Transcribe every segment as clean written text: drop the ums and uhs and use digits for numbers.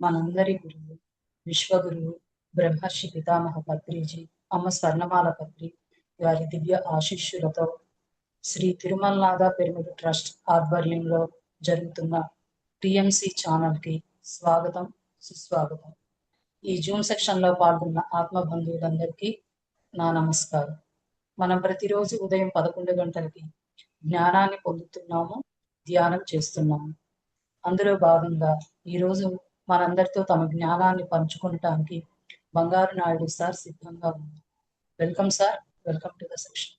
మనందరి గురువు విశ్వగురువు బ్రహ్మర్షి పితామహ పత్రిజీ అమ్మ స్వర్ణమాల పత్రి వారి దివ్య ఆశీస్సులతో శ్రీ తిరుమలనాథ పిరమిడ్ ట్రస్ట్ ఆధ్వర్యంలో జరుగుతున్న టిఎంసి ఛానల్కి స్వాగతం, సుస్వాగతం. ఈ జూమ్ సెక్షన్లో పాల్గొన్న ఆత్మ బంధువులందరికీ నా నమస్కారం. మనం ప్రతిరోజు ఉదయం 11 గంటలకి జ్ఞానాన్ని పొందుతున్నాము, ధ్యానం చేస్తున్నాము. అందులో భాగంగా ఈరోజు మనందరితో తమ జ్ఞానాన్ని పంచుకోవటానికి బంగారు నాయుడు సార్ సిద్ధంగా ఉన్నారు. Welcome sir, welcome to the section.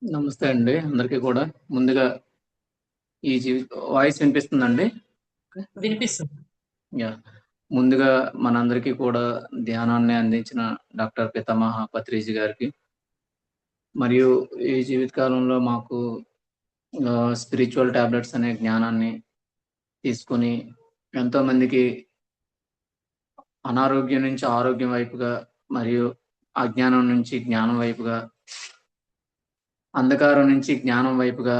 నమస్తే అండి అందరికీ కూడా. ముందుగా ఈ వాయిస్ వినిపిస్తుందండి? వినిపిస్తుంది. ముందుగా మనందరికీ కూడా ధ్యానాన్ని అందించిన డాక్టర్ పితామహ పత్రిజీ గారికి, మరియు ఈ జీవితకాలంలో మాకు స్పిరిచువల్ టాబ్లెట్స్ అనే జ్ఞానాన్ని తీసుకుని ఎంతో మందికి అనారోగ్యం నుంచి ఆరోగ్యం వైపుగా, మరియు అజ్ఞానం నుంచి జ్ఞానం వైపుగా, అంధకారం నుంచి జ్ఞానం వైపుగా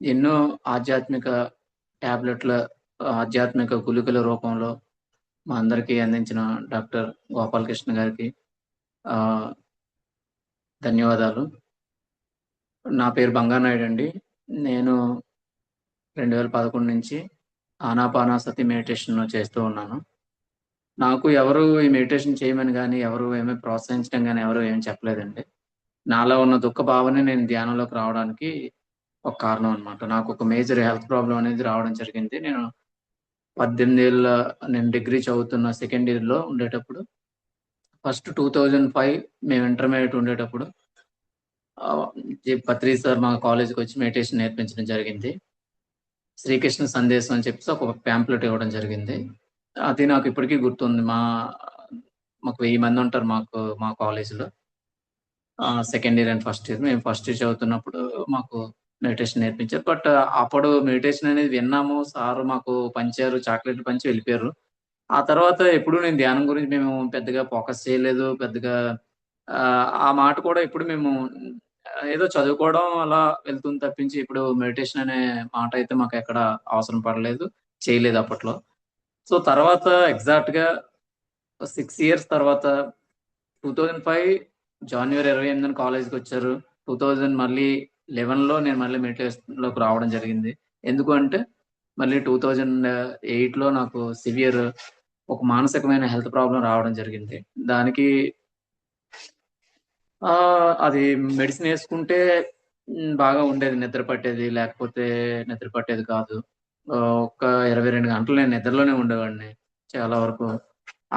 ఎన్నో ఆధ్యాత్మిక టాబ్లెట్ల, ఆధ్యాత్మిక గుళికల రూపంలో మా అందరికీ అందించిన డాక్టర్ గోపాలకృష్ణ గారికి ధన్యవాదాలు. నా పేరు బంగానాయుడు అండి. నేను 2011 నుంచి ఆనాపానాసతి మెడిటేషన్ చేస్తూ ఉన్నాను. నాకు ఎవరు ఈ మెడిటేషన్ చేయమని కానీ, ఎవరు ఏమీ ప్రోత్సహించడం కానీ ఎవరు ఏమి చెప్పలేదండి. నాలో ఉన్న దుఃఖ భావన నేను ధ్యానంలోకి రావడానికి ఒక కారణం అనమాట. నాకు ఒక మేజర్ హెల్త్ ప్రాబ్లం అనేది రావడం జరిగింది. నేను 18 ఏళ్ళ నేను డిగ్రీ చదువుతున్న సెకండ్ ఇయర్లో ఉండేటప్పుడు, ఫస్ట్ 2005 మేము ఇంటర్మీడియట్ ఉండేటప్పుడు పత్రి సార్ మా కాలేజీకి వచ్చి మెడిటేషన్ నేర్పించడం జరిగింది. శ్రీకృష్ణ సందేశం అని చెప్పేసి ఒక ప్యాంప్లెట్ ఇవ్వడం జరిగింది. అది నాకు ఇప్పటికీ గుర్తుంది. మాకు 1000 మంది ఉంటారు మా కాలేజీలో. Second year and first year. మేము ఫస్ట్ ఇయర్ చదువుతున్నప్పుడు మాకు మెడిటేషన్ నేర్పించారు. బట్ అప్పుడు మెడిటేషన్ అనేది విన్నాము, సార్ మాకు పంచారు, చాక్లెట్లు పంచి వెళ్ళిపోయారు. ఆ తర్వాత ఎప్పుడు నేను ధ్యానం గురించి మేము పెద్దగా ఫోకస్ చేయలేదు. పెద్దగా ఆ మాట కూడా ఎప్పుడు మేము ఏదో చదువుకోవడం అలా వెళ్తుంది తప్పించి ఇప్పుడు మెడిటేషన్ అనే మాట అయితే మాకు ఎక్కడ అవసరం పడలేదు, చేయలేదు అప్పట్లో. సో తర్వాత ఎగ్జాక్ట్గా 6 ఇయర్స్ తర్వాత 2005 జనవరి 28 కాలేజ్కి వచ్చారు. 2011లో నేను మళ్ళీ మెడిటేషన్లోకి రావడం జరిగింది. ఎందుకు అంటే మళ్ళీ 2008లో నాకు సివియర్ ఒక మానసికమైన హెల్త్ ప్రాబ్లం రావడం జరిగింది. దానికి అది మెడిసిన్ వేసుకుంటే బాగా ఉండేది, నిద్ర పట్టేది, లేకపోతే నిద్ర పట్టేది కాదు. ఒక 22 గంటలు నేను నిద్రలోనే ఉండేవాడిని చాలా వరకు.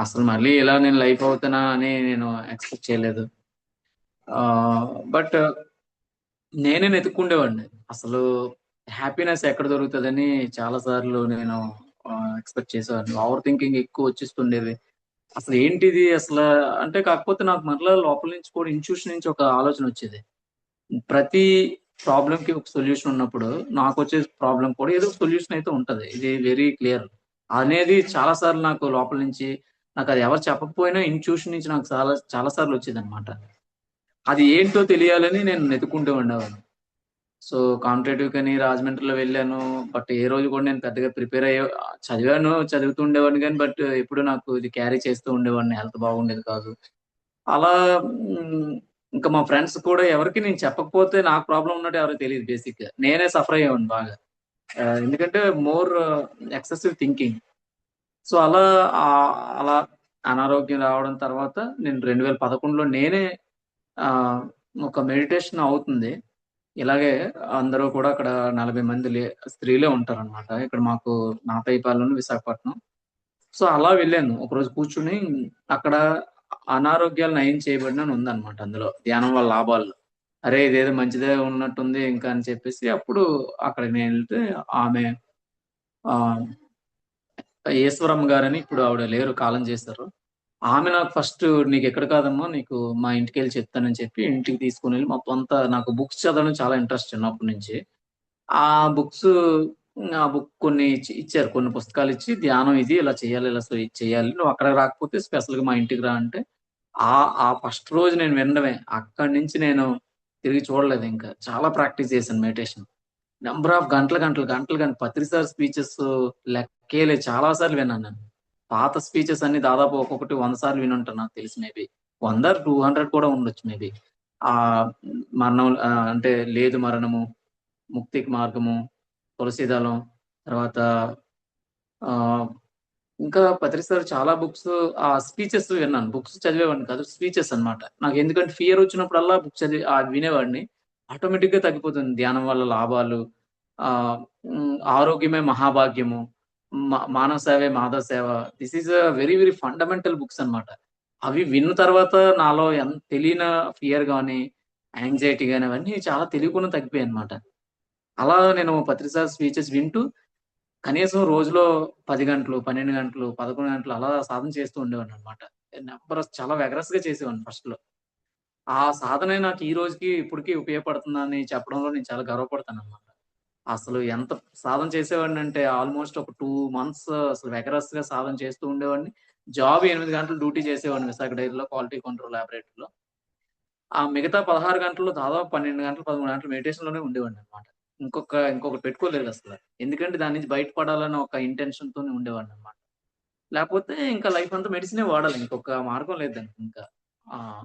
అసలు మళ్ళీ ఇలా నేను లైఫ్ అవుతానా అని నేను ఎక్స్పెక్ట్ చేయలేదు. బట్ నేనే వెతుక్కుండేవాడిని. అసలు హ్యాపీనెస్ ఎక్కడ దొరుకుతుందని చాలా సార్లు నేను ఎక్స్పెక్ట్ చేసేవాడిని. ఓవర్ థింకింగ్ ఎక్కువ వచ్చేస్తుండేది. అసలు ఏంటిది అసలు అంటే, కాకపోతే నాకు మరలా లోపల నుంచి కూడా ఇన్స్టిట్యూషన్ నుంచి ఒక ఆలోచన వచ్చేది. ప్రతి ప్రాబ్లంకి ఒక సొల్యూషన్ ఉన్నప్పుడు నాకు వచ్చే ప్రాబ్లం కూడా ఏదో సొల్యూషన్ అయితే ఉంటది. ఇది వెరీ క్లియర్ అనేది చాలా సార్లు నాకు లోపల నుంచి, నాకు అది ఎవరు చెప్పకపోయినా ఇన్స్టిట్యూషన్ నుంచి నాకు చాలా సార్లు వచ్చేది అనమాట. అది ఏంటో తెలియాలని నేను వెతుక్కుంటూ ఉండేవాడిని. సో కాంపిటేటివ్ కని రాజమండ్రిలో వెళ్ళాను. బట్ ఏ రోజు కూడా నేను పెద్దగా ప్రిపేర్ చదువుతూ ఉండేవాడిని కానీ, బట్ ఎప్పుడు నాకు ఇది క్యారీ చేస్తూ ఉండేవాడిని. హెల్త్ బాగుండేది కాదు. అలా ఇంకా మా ఫ్రెండ్స్ కూడా ఎవరికి నేను చెప్పకపోతే నాకు ప్రాబ్లం ఉన్నట్టు ఎవరికి తెలియదు. బేసిక్గా నేనే సఫర్ అయ్యేవాడిని బాగా. ఎందుకంటే మోర్ ఎక్సెసివ్ థింకింగ్. సో అలా అనారోగ్యం రావడం తర్వాత నేను 2011లో నేనే ఒక మెడిటేషన్ అవుతుంది. ఇలాగే అందరూ కూడా అక్కడ 40 మంది స్త్రీలే ఉంటారనమాట. ఇక్కడ మాకు నాతైపాలెం, విశాఖపట్నం. సో అలా వెళ్ళాను. ఒకరోజు కూర్చుని అక్కడ అనారోగ్యాలు నయం చేయబడిన ఉందన్నమాట అందులో, ధ్యానం వల్ల లాభాలు. అరే ఇదేదో మంచిదే ఉన్నట్టుంది ఇంకా అని చెప్పేసి అప్పుడు అక్కడికి నేను వెళ్తే ఆమె ఈశ్వరమ్మ గారని, ఇప్పుడు ఆవిడ లేరు, కాలం చేశారు. ఆమె నాకు ఫస్ట్ నీకు ఎక్కడ కాదమ్మా, నీకు మా ఇంటికి వెళ్ళి చెప్తానని చెప్పి ఇంటికి తీసుకుని వెళ్ళి మొత్తం అంతా, నాకు బుక్స్ చదవడం చాలా ఇంట్రెస్ట్ చిన్నప్పటి నుంచి. ఆ బుక్స్ ఆ బుక్ కొన్ని ఇచ్చారు, కొన్ని పుస్తకాలు ఇచ్చి ధ్యానం ఇది ఇలా చేయాలి, ఇలా చేయాలి, నువ్వు అక్కడ రాకపోతే స్పెషల్గా మా ఇంటికి రా అంటే ఆ ఫస్ట్ రోజు నేను వినడమే. అక్కడి నుంచి నేను తిరిగి చూడలేదు. ఇంకా చాలా ప్రాక్టీస్ చేశాను మెడిటేషన్. నెంబర్ ఆఫ్ గంటలు పత్రి సార్ స్పీచెస్ లెక్కేలే చాలా సార్లు విన్నాను నేను. పాత స్పీచెస్ అన్ని దాదాపు ఒక్కొక్కటి 100 సార్లు వినుంటాను నాకు తెలిసి మేబీ. 100, 200 కూడా ఉండొచ్చు మేబీ. మరణం అంటే లేదు మరణము, ముక్తికి మార్గము, తులసీదళం, తర్వాత ఆహ్, ఇంకా పత్రి సార్ చాలా బుక్స్ స్పీచెస్ విన్నాను. బుక్స్ చదివేవాడిని కాదు. స్పీచెస్ అన్నమాట. నాకు ఎందుకంటే ఫియర్ వచ్చినప్పుడల్లా బుక్ చదివి వినేవాడిని. ఆటోమేటిక్‌గా తగ్గిపోతుంది. ధ్యానం వల్ల లాభాలు, ఆరోగ్యమే మహాభాగ్యము, మానవ సేవే మాధవ సేవ. This is a very very fundamental books అన్నమాట. అవి విన్న తర్వాత నాలో తెలియని ఫియర్ గాని, యాంక్సైటీ గాని అవన్నీ చాలా తెలియకుండా తగ్గిపోయాయన్నమాట. అలా నేను పత్రి సార్ స్పీచెస్ వింటూ కనీసం రోజులో 10 గంటలు, 12 గంటలు, 11 గంటలు అలా సాధన చేస్తూ ఉండేవాడినన్నమాట. చాలా వెగరస్‌గా చేసేవాడిని ఫస్ట్‌లో. ఆ సాధనే నాకు ఈ రోజుకి ఇప్పటికి ఉపయోగపడుతుందని చెప్పడంలో నేను చాలా గర్వపడతానన్నమాట. అసలు ఎంత సాధన చేసేవాడినంటే ఆల్‌మోస్ట్ ఒక 2 మంత్స్ అసలు వెగరస్‌గా సాధన చేస్తూ ఉండేవాడిని. జాబ్ 8 గంటలు డ్యూటీ చేసేవాడిని విశాఖ డైరీలో క్వాలిటీ కంట్రోల్ లాబొరేటరీలో. ఆ మిగతా 16 గంటల్లో దాదాపు 12 గంటలు, 13 గంటలు మెడిటేషన్‌లోనే ఉండేవాడినన్నమాట. ఇంకొకటి పెట్టుకోలేదసల. ఎందుకంటే దాని నుంచి బయటపడాలని ఒక ఇంటెన్షన్‌తోనే ఉండేవాడినన్నమాట. లేపోతే ఇంకా లైఫ్ అంతా మెడిసినే వాడాలి. ఇంకొక మార్గం లేదు దానికి ఇంకా. ఆహ్,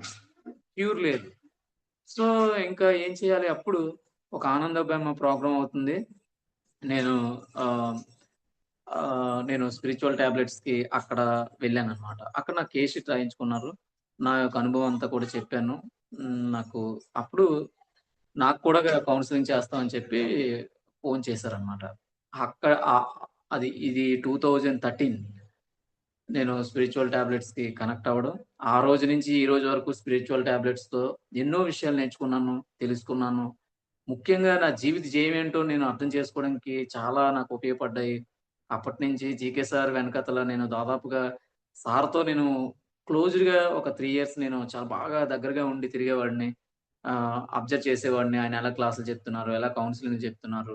క్యూర్ లేదు. సో, ఇంకా ఏం చేయాలి అప్పుడు ఒక ఆనందోబెమ్మ ప్రోగ్రామ్ అవుతుంది. నేను ఆహ్, నేను స్పిరిచ్యువల్ టాబ్లెట్స్‌కి అక్కడ వెళ్ళానన్నమాట. అక్కడ నాకు కేస్ షీట్ రాయించుకున్నారు. నా యొక్క అనుభవం అంతా కూడా చెప్పాను. నాకు అప్పుడు నాకు కూడా కౌన్సెలింగ్ చేస్తామని చెప్పి ఫోను చేశారన్నమాట. అక్కడ ఇది 2013 నేను స్పిరిచ్యువల్ టాబ్లెట్స్‌కి కనెక్ట్ అవ్వడం. ఆ రోజు నుంచి ఈ రోజు వరకు స్పిరిచ్యువల్ టాబ్లెట్స్‌తో ఎన్నో విషయాలు నేర్చుకున్నాను, తెలుసుకున్నాను. ముఖ్యంగా నా జీవిత ధ్యేయం ఏంటో నేను అర్థం చేసుకోవడానికి చాలా నాకు ఉపయోగపడ్డాయి. అప్పటినుంచి జీకే సార్ వెనకాతల నేను దాదాపుగా సార్‌తో నేను క్లోజ్డ్‌గా ఒక 3 ఇయర్స్ నేను చాలా బాగా దగ్గరగా ఉండి తిరిగేవాడిని. అబ్జర్వ్ చేసేవాడిని. ఆయన ఎలా క్లాసులు చెప్తున్నారు, ఎలా కౌన్సెలింగ్ చెప్తున్నారు.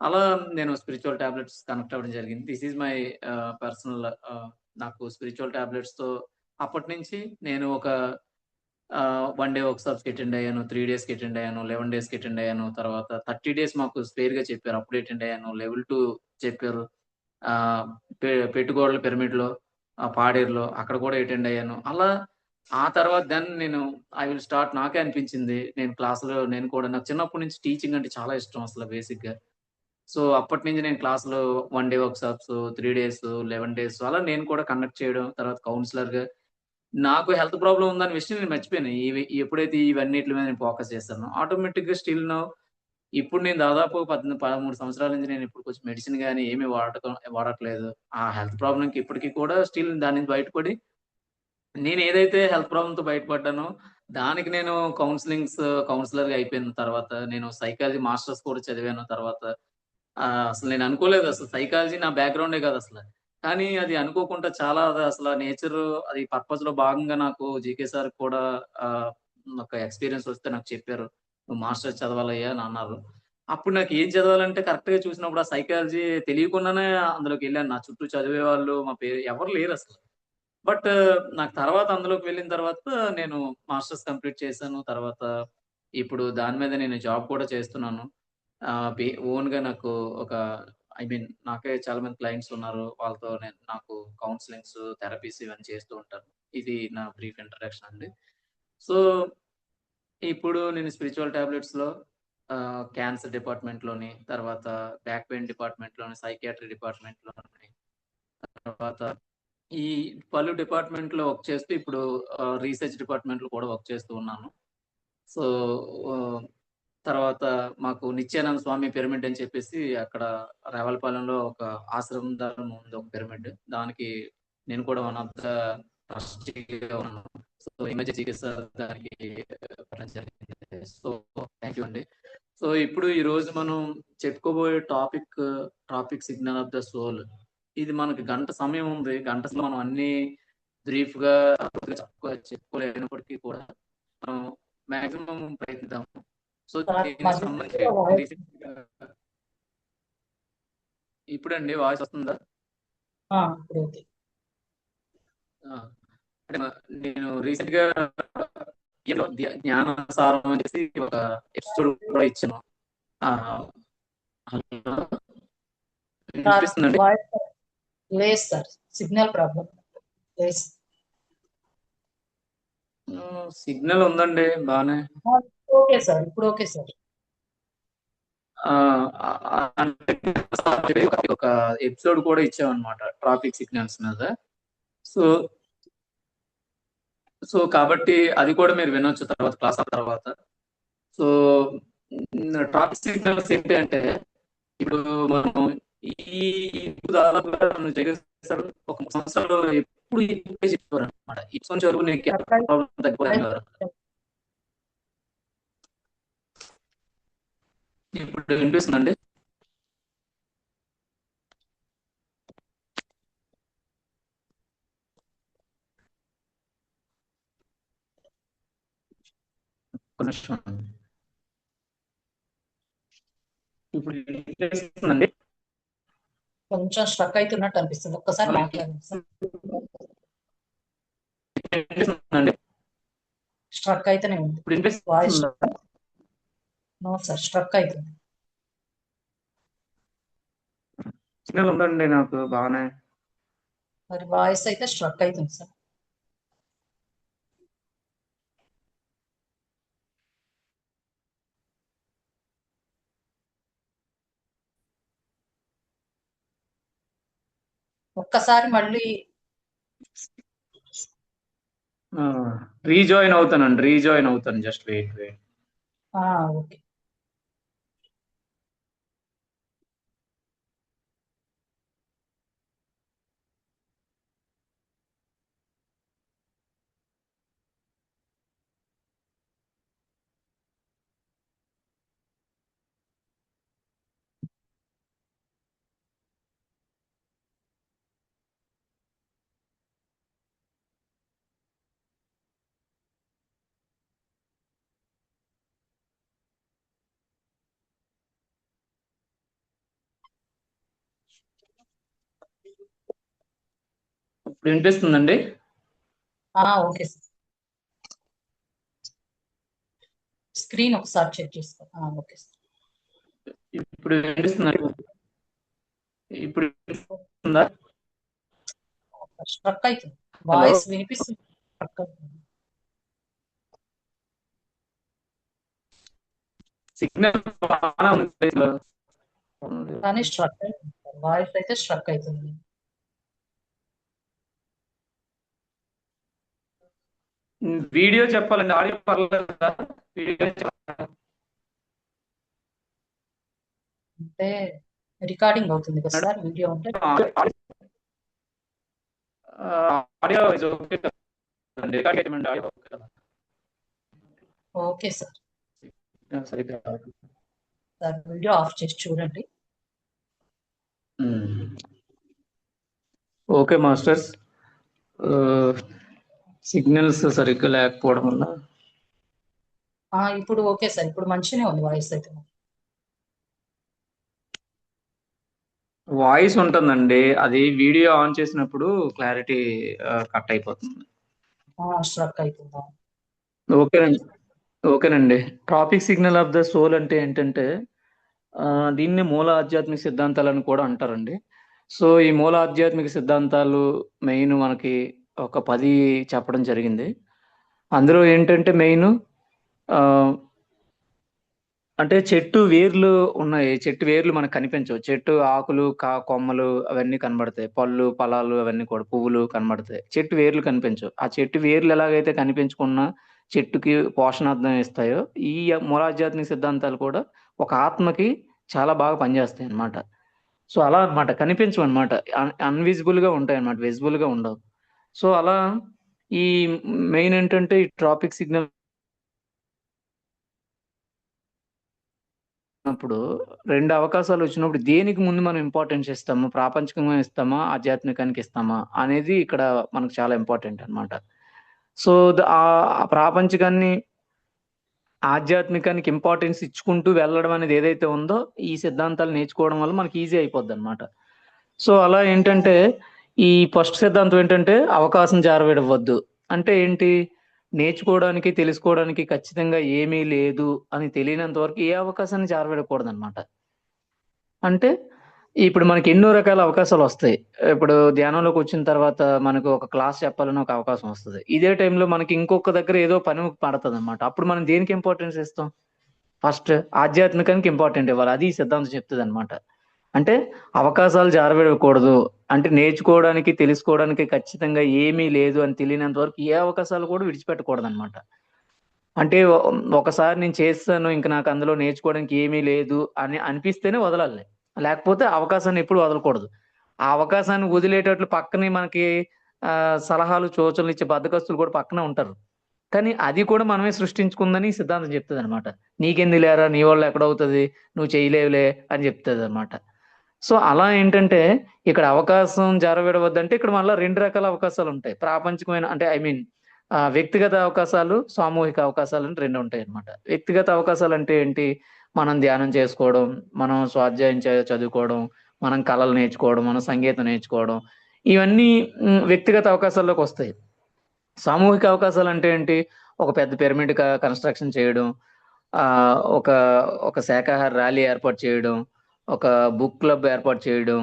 అలా నేను స్పిరిచ్యువల్ టాబ్లెట్స్ కనెక్ట్ అవ్వడం జరిగింది. థిస్ ఈస్ మై పర్సనల్ నాకు స్పిరిచ్యువల్ టాబ్లెట్స్‌తో అప్పటినుంచి నేను ఒక 1 డే వర్క్‌షాప్స్‌కి అటెండ్ అయ్యాను. 3 డేస్‌కి అటెండ్ అయ్యాను. 11 డేస్‌కి అటెండ్ అయ్యాను. తర్వాత 30 డేస్ మాకు స్పేర్‌గా చెప్పారు. అప్పుడు అటెండ్ అయ్యాను. లెవెల్ 2 చెప్పారు. ఆహ్, పెట్టుగోడల పిరమిడ్‌లో, పాడేరులో అక్కడ కూడా అటెండ్ అయ్యాను. అలా ఆ తర్వాత నేను ఐ విల్ స్టార్ట్ నాకే అనిపించింది. నేను క్లాస్‌లో నేను కూడా నాకు చిన్నప్పటి నుంచి టీచింగ్ అంటే చాలా ఇష్టం అసలు బేసిక్‌గా. సో, అప్పటినుంచి నేను క్లాస్‌లో 1 డే వర్క్‌షాప్స్, 3 డేస్, 11 డేస్ అలా నేను కూడా కండక్ట్ చేయడం. తర్వాత కౌన్సిలర్‌గా నాకు హెల్త్ ప్రాబ్లమ్ ఉందన్న విషయం నేను మర్చిపోయాను. ఎప్పుడైతే ఇవన్నిట్లి మీద నేను ఫోకస్ చేశానో ఆటోమేటిక్‌గా స్టిల్ నౌ ఇప్పుడు నేను దాదాపు 13 సంవత్సరాల నుంచి నేను ఇప్పుడు కొంచెం మెడిసిన్ గాని ఏమి వాడట్లేదు. ఆ హెల్త్ ప్రాబ్లమ్‌కి ఇప్పటికి కూడా స్టిల్ దాని నుంచి బయటపడి నేను ఏదైతే హెల్త్ ప్రాబ్లమ్‌తో బయటపడ్డానో దానికి నేను కౌన్సిలర్‌గా అయిపోయిన తర్వాత నేను సైకాలజీ మాస్టర్స్ కూడా చదివాను తర్వాత. అసలు నేను అనుకోలేదు అసలు సైకాలజీ నా బ్యాక్‌గ్రౌండే కాదసల. కానీ అది అనుకోకుండా చాలా అది అసల నేచరు అది పర్పస్‌లో భాగంగా నాకు జీకే సార్ కూడా ఆహ్, ఒక ఎక్స్‌పీరియన్స్ వస్తే నాకు చెప్పారు. "నువ్వు మాస్టర్స్ చదవాలయ్యా" అని అన్నారు. అప్పుడు నాకు ఏం చదవాలంటే కరెక్ట్‌గా చూసినప్పుడు ఆ సైకాలజీ తెలియకుండానే అందులోకెళ్ళాను. నా చుట్టూ చదివేవాళ్ళు ఎవరు లేరసల. బట్ నాకు తర్వాత అందులోకి వెళ్ళిన తర్వాత నేను మాస్టర్స్ కంప్లీట్ చేశాను. తర్వాత ఇప్పుడు దాని మీద నేను జాబ్ కూడా చేస్తున్నాను. ఓన్‌గా నాకు ఒక నాకే చాలా మంది క్లయింట్స్ ఉన్నారు. వాళ్ళతో నాకు కౌన్సెలింగ్స్, థెరపీస్ ఇవన్నీ చేస్తూ ఉంటాను. ఇది నా బ్రీఫ్ ఇంట్రడక్షన్ అండి. సో, ఇప్పుడు నేను స్పిరిచ్యువల్ టాబ్లెట్స్‌లో క్యాన్సర్ డిపార్ట్‌మెంట్‌లోని, తర్వాత బ్యాక్ పెయిన్ డిపార్ట్‌మెంట్‌లోని, సైకియాట్రీ డిపార్ట్‌మెంట్‌లోని, తర్వాత ఈ పలు డిపార్ట్‌మెంట్‌లో వర్క్ చేస్తూ ఇప్పుడు రీసెర్చ్ డిపార్ట్‌మెంట్‌లో కూడా వర్క్ చేస్తూ ఉన్నాను. సో, ఆహ్, తర్వాత మాకు నిత్యానంద స్వామి పిరమిడ్ అని చెప్పేసి అక్కడ రావులపాలెంలో ఒక ఆశ్రమం ధర్మం ఉంది ఒక పిరమిడ్. దానికి నేను కూడా వన్ ఆఫ్ ద ట్రస్టీగా ఉన్నాను. సో, ఈ మధ్య చికిత్స దానికి పెట్టడం జరిగింది. సో, థాంక్ యూ అండి. సో, ఇప్పుడు ఈరోజు మనం చెప్పుకోబోయే topic signal of the soul. ఇది మనకి గంట సమయం ఉంది. గంటలో మనం అన్నీ బ్రీఫ్‌గా చెప్పుకోలేనప్పటికీ కూడా మనం మాక్సిమం ప్రయత్నిద్దాం. సో, సార్ దీనికి మధ్య సంబంధించి మధ్యలో వాయిస్ రీసెంట్‌గా ఇప్పుడండి వాయిస్ వస్తుందా? ఇప్పుడు ఓకే. ఆ! అంటే నేను రీసెంట్‌గా ఏదో జ్ఞాన సారం అని చెప్పేసి ఒక ఎపిసోడ్ కూడా ఇచ్చాను. ఆ! హలో! సార్ వినిపిస్తుందండి? వాయిస్ లేదు sir. Signal problem. Yes. Signal ఉందండి బానే. ఓకే సార్, ఇప్పుడు ఓకే సార్. ఆ, అంటే ఒక ఎపిసోడ్ కూడా ఇచ్చామన్నమాట ట్రాఫిక్ సిగ్నల్స్ మీద. సో సో కాబట్టి అది కూడా మీరు వినొచ్చు తర్వాత క్లాస్ తర్వాత. సో ట్రాఫిక్ సిగ్నల్స్ ఏంటి అంటే ఇప్పుడు మనం ఈ ఇప్పుడు దాదాపుగా నన్ను జగన్ ఒక 3 సంవత్సరాలు ఎప్పుడు ఇదే చెప్పారు అనమాట. ఈ సంవత్సరం వరకు నీకు ప్రాబ్లం తగ్గిపోయింది కదా. ఇప్పుడు వినిపిస్తుందండి? ఒక నిమిషం. ఇప్పుడు వినిపిస్తుందండి? కొంచెం స్ట్రక్ అవుతున్నట్టు అనిపిస్తుంది, ఒక్కసారి మాట్లాడండి సార్. వినిపిస్తుందండి? స్ట్రక్ అయితేనే ఉంది ఇప్పుడు వాయిస్. వినిపిస్తుందా? నో సార్, స్ట్రక్ అవుతుంది. సిగ్నల్ ఉందండి నాకు బాగానే. మరి వాయిస్ అయితే స్ట్రక్ అవుతుంది సార్. ఒక్కసారి మళ్ళీ రీజాయిన్ అవుతానండి, రీజాయిన్ అవుతాను. Just wait wait. ఓకే. ఇప్పుడు వినిపిస్తుందండి? Okay sir. స్క్రీన్ ఒకసారి చెక్ చేసుకో. Okay sir. ఇప్పుడు వినిపిస్తుందండి? ఇప్పుడు వినిపిస్తుందా? స్ట్రక్ అవుతుంది, హలో, వాయిస్ వినిపిస్తుంది, స్ట్రక్ అవుతుంది. సిగ్నల్ బాగానే ఉంది. కానీ స్ట్రక్ అవుతుంది, వాయిస్ అయితే స్ట్రక్ అవుతుంది. వీడియో చెప్పాలండి, ఆడియో పర్లేదా? వీడియో అంటే రికార్డింగ్ అవుతుంది కదా సార్, వీడియో ఉంటే. ఆడియో ఇస్ ఓకే కదండి, రికార్డ్ చేయమండి ఆడియో ఓకే కదా? Okay sir. సరిగ్గా సార్ వీడియో ఆఫ్ చేసి చూడండి. Okay masters. సిగ్నల్స్ సరిగ్గా లేకపోవడం వల్ల ఇప్పుడు ఓకే సార్, ఇప్పుడు మంచిగానే ఉంది వాయిస్ అయితే. వాయిస్ ఉంటుందండి, అది వీడియో ఆన్ చేసినప్పుడు క్లారిటీ కట్ అయిపోతుంది. స్ట్రక్ అవుతుందా? ఓకేనండి, ఓకేనండి. Traffic signal of the soul అంటే ఏంటంటే దీన్ని మూల ఆధ్యాత్మిక సిద్ధాంతాలని కూడా అంటారండి. సో ఈ మూల ఆధ్యాత్మిక సిద్ధాంతాలు మెయిన్ మనకి ఒక 10 చెప్పడం జరిగింది. అందులో ఏంటంటే మెయిన్ అంటే చెట్టు వేర్లు ఉన్నాయి. చెట్టు వేర్లు మనకు కనిపించవు. చెట్టు ఆకులు, కొమ్మలు అవన్నీ కనబడతాయి. పళ్ళు, ఫలాలు అవన్నీ కూడా పువ్వులు కనబడతాయి. చెట్టు వేర్లు కనిపించవు. ఆ చెట్టు వేర్లు ఎలాగైతే కనిపించకున్నా చెట్టుకి పోషణార్థం ఇస్తాయో, ఈ మూలాధ్యాత్మిక సిద్ధాంతాలు కూడా ఒక ఆత్మకి చాలా బాగా పనిచేస్తాయన్నమాట. సో అలా అన్నమాట. కనిపించవన్నమాట. అన్‌విజిబుల్‌గా ఉంటాయన్నమాట. విజిబుల్‌గా ఉండవు. సో అలా ఈ మెయిన్ ఏంటంటే ఈ ట్రాఫిక్ సిగ్నల్ అప్పుడు 2 అవకాశాలు వచ్చినప్పుడు దేనికి ముందు మనం ఇంపార్టెన్స్ ఇస్తాము? ప్రాపంచికంగా ఇస్తామా? ఆధ్యాత్మికానికి ఇస్తామా? అనేది ఇక్కడ మనకు చాలా ఇంపార్టెంట్ అన్నమాట. సో, ఆ ప్రాపంచికాన్ని, ఆధ్యాత్మికానికి ఇంపార్టెన్స్ ఇచ్చుకుంటూ వెళ్ళడం అనేది ఏదైతే ఉందో, ఈ సిద్ధాంతాలు నేర్చుకోవడం వల్ల మనకి ఈజీ అయిపోద్దన్నమాట. సో, అలా ఏంటంటే ఈ ఫస్ట్ సిద్ధాంతం ఏంటంటే అవకాశం జారవిడవద్దు. అంటే ఏంటి? నేర్చుకోవడానికి, తెలుసుకోవడానికి ఖచ్చితంగా ఏమీ లేదు అని తెలియనంత వరకు ఏ అవకాశాన్ని జారవిడకూడదన్నమాట. అంటే ఇప్పుడు మనకి ఎన్నో రకాల అవకాశాలు వస్తాయి. ఇప్పుడు ధ్యానంలోకి వచ్చిన తర్వాత మనకు ఒక క్లాస్ చెప్పాలని ఒక అవకాశం వస్తది. ఇదే టైంలో మనకి ఇంకొక దగ్గర ఏదో పని పడతదనమాట. అప్పుడు మనం దేనికి ఇంపార్టెన్స్ ఇస్తాం? ఫస్ట్ ఆధ్యాత్మికానికి ఇంపార్టెంట్ ఇవ్వాలి. అది ఈ సిద్ధాంతం చెప్తదనమాట. అంటే అవకాశాలు జారవిడకూడదు. అంటే నేర్చుకోవడానికి, తెలుసుకోవడానికి ఖచ్చితంగా ఏమీ లేదు అని తెలియనంత వరకు ఏ అవకాశాలు కూడా విడిచిపెట్టకూడదనమాట. అంటే ఒకసారి నేను చేసేసాను. ఇంక నాకు అందులో నేర్చుకోవడానికి ఏమీ లేదు అని అనిపిస్తేనే వదలాలి. లేకపోతే అవకాశాన్ని ఎప్పుడు వదలకూడదు. ఆ అవకాశాన్ని వదిలేటట్లు పక్కనే మనకి సలహాలు, సూచనలు ఇచ్చే బద్ధకస్తులు కూడా పక్కనే ఉంటారు. కానీ అది కూడా మనమే సృష్టించుకుందని ఈ సిద్ధాంతం చెప్తదనమాట. "నీకెందుకు లేరా? నీ వల్ల ఎక్కడవుతది? నువ్వు చేయలేవులే" అని చెప్తదనమాట. సో, అలా ఏంటంటే ఇక్కడ అవకాశం జారవిడవద్దంటే ఇక్కడ మళ్ళా 2 రకాల అవకాశాలుంటాయి. ప్రాపంచికమైన అంటే ఐ మీన్ వ్యక్తిగత అవకాశాలు, సామూహిక అవకాశాలని 2 ఉంటాయన్నమాట. వ్యక్తిగత అవకాశాలంటే ఏంటి? మనం ధ్యానం చేసుకోవడం, మనం స్వాధ్యాయం చదువుకోవడం, మనం కళలు నేర్చుకోవడం, మనం సంగీతం నేర్చుకోవడం ఇవన్నీ వ్యక్తిగత అవకాశాల్లోకొస్తాయి. సామూహిక అవకాశాలంటే ఏంటి? ఒక పెద్ద పిరమిడ్ కన్‌స్ట్రక్షన్ చేయడం, ఒక ఒక శాకాహార ర్యాలీ ఏర్పాటు చేయడం, ఒక బుక్ క్లబ్ ఏర్పాటు చేయడం.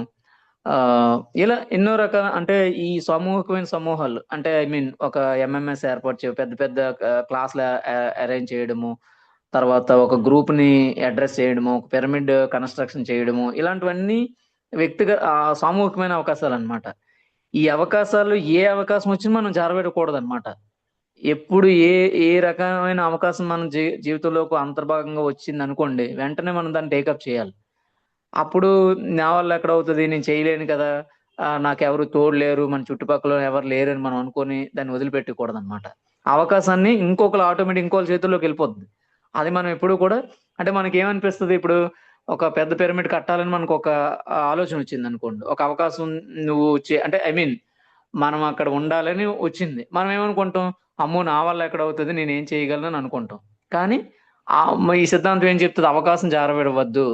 ఇలా ఎన్నో రకాల అంటే ఈ సామూహికమైన సమూహాలు అంటే ఐ మీన్ ఒక ఎంఎంఎస్ ఏర్పాటు పెద్ద పెద్ద క్లాస్‌లు అరేంజ్ చేయడము. తర్వాత ఒక గ్రూప్‌ని అడ్రెస్ చేయడము, ఒక పిరమిడ్ కన్‌స్ట్రక్షన్ చేయడము. ఇలాంటివన్నీ సామూహికమైన అవకాశాలనమాట. ఈ అవకాశాలు ఏ అవకాశం వచ్చినా మనం జారవిడకూడదనమాట. ఎప్పుడు ఏ రకమైన అవకాశం మన జీవితంలోకి అంతర్భాగంగా వచ్చిందనుకోండి, వెంటనే మనం దాన్ని టేకప్ చేయాలి. అప్పుడు నా వల్ల ఎక్కడవుతది? నేను చేయలేను కదా! నాకెవరు తోడు లేరు. మన చుట్టుపక్కల ఎవరు లేరని మనం అనుకోని దాన్ని వదిలిపెట్టకూడదనమాట. అవకాశాన్ని ఇంకోళ్ళ చేతుల్లోకెళ్ళిపోద్ది. అది మనం ఎప్పుడు కూడా అంటే మనకేమనిపిస్తది ఇప్పుడు ఒక పెద్ద పిరమిడ్ కట్టాలని మనకొక ఆలోచనొచ్చిందనుకోండి. ఒక అవకాశం నువ్వు అంటే ఐ మీన్ మనం అక్కడ ఉండాలని వచ్చింది. మనం ఏమనుకుంటాం? అమ్మో! నా వల్ల ఎక్కడవుతది? నేనేం చేయగలనని అనుకుంటాం. కానీ ఈ సిద్ధాంతం ఏం చెప్తది? అవకాశం జారవిడవద్దు.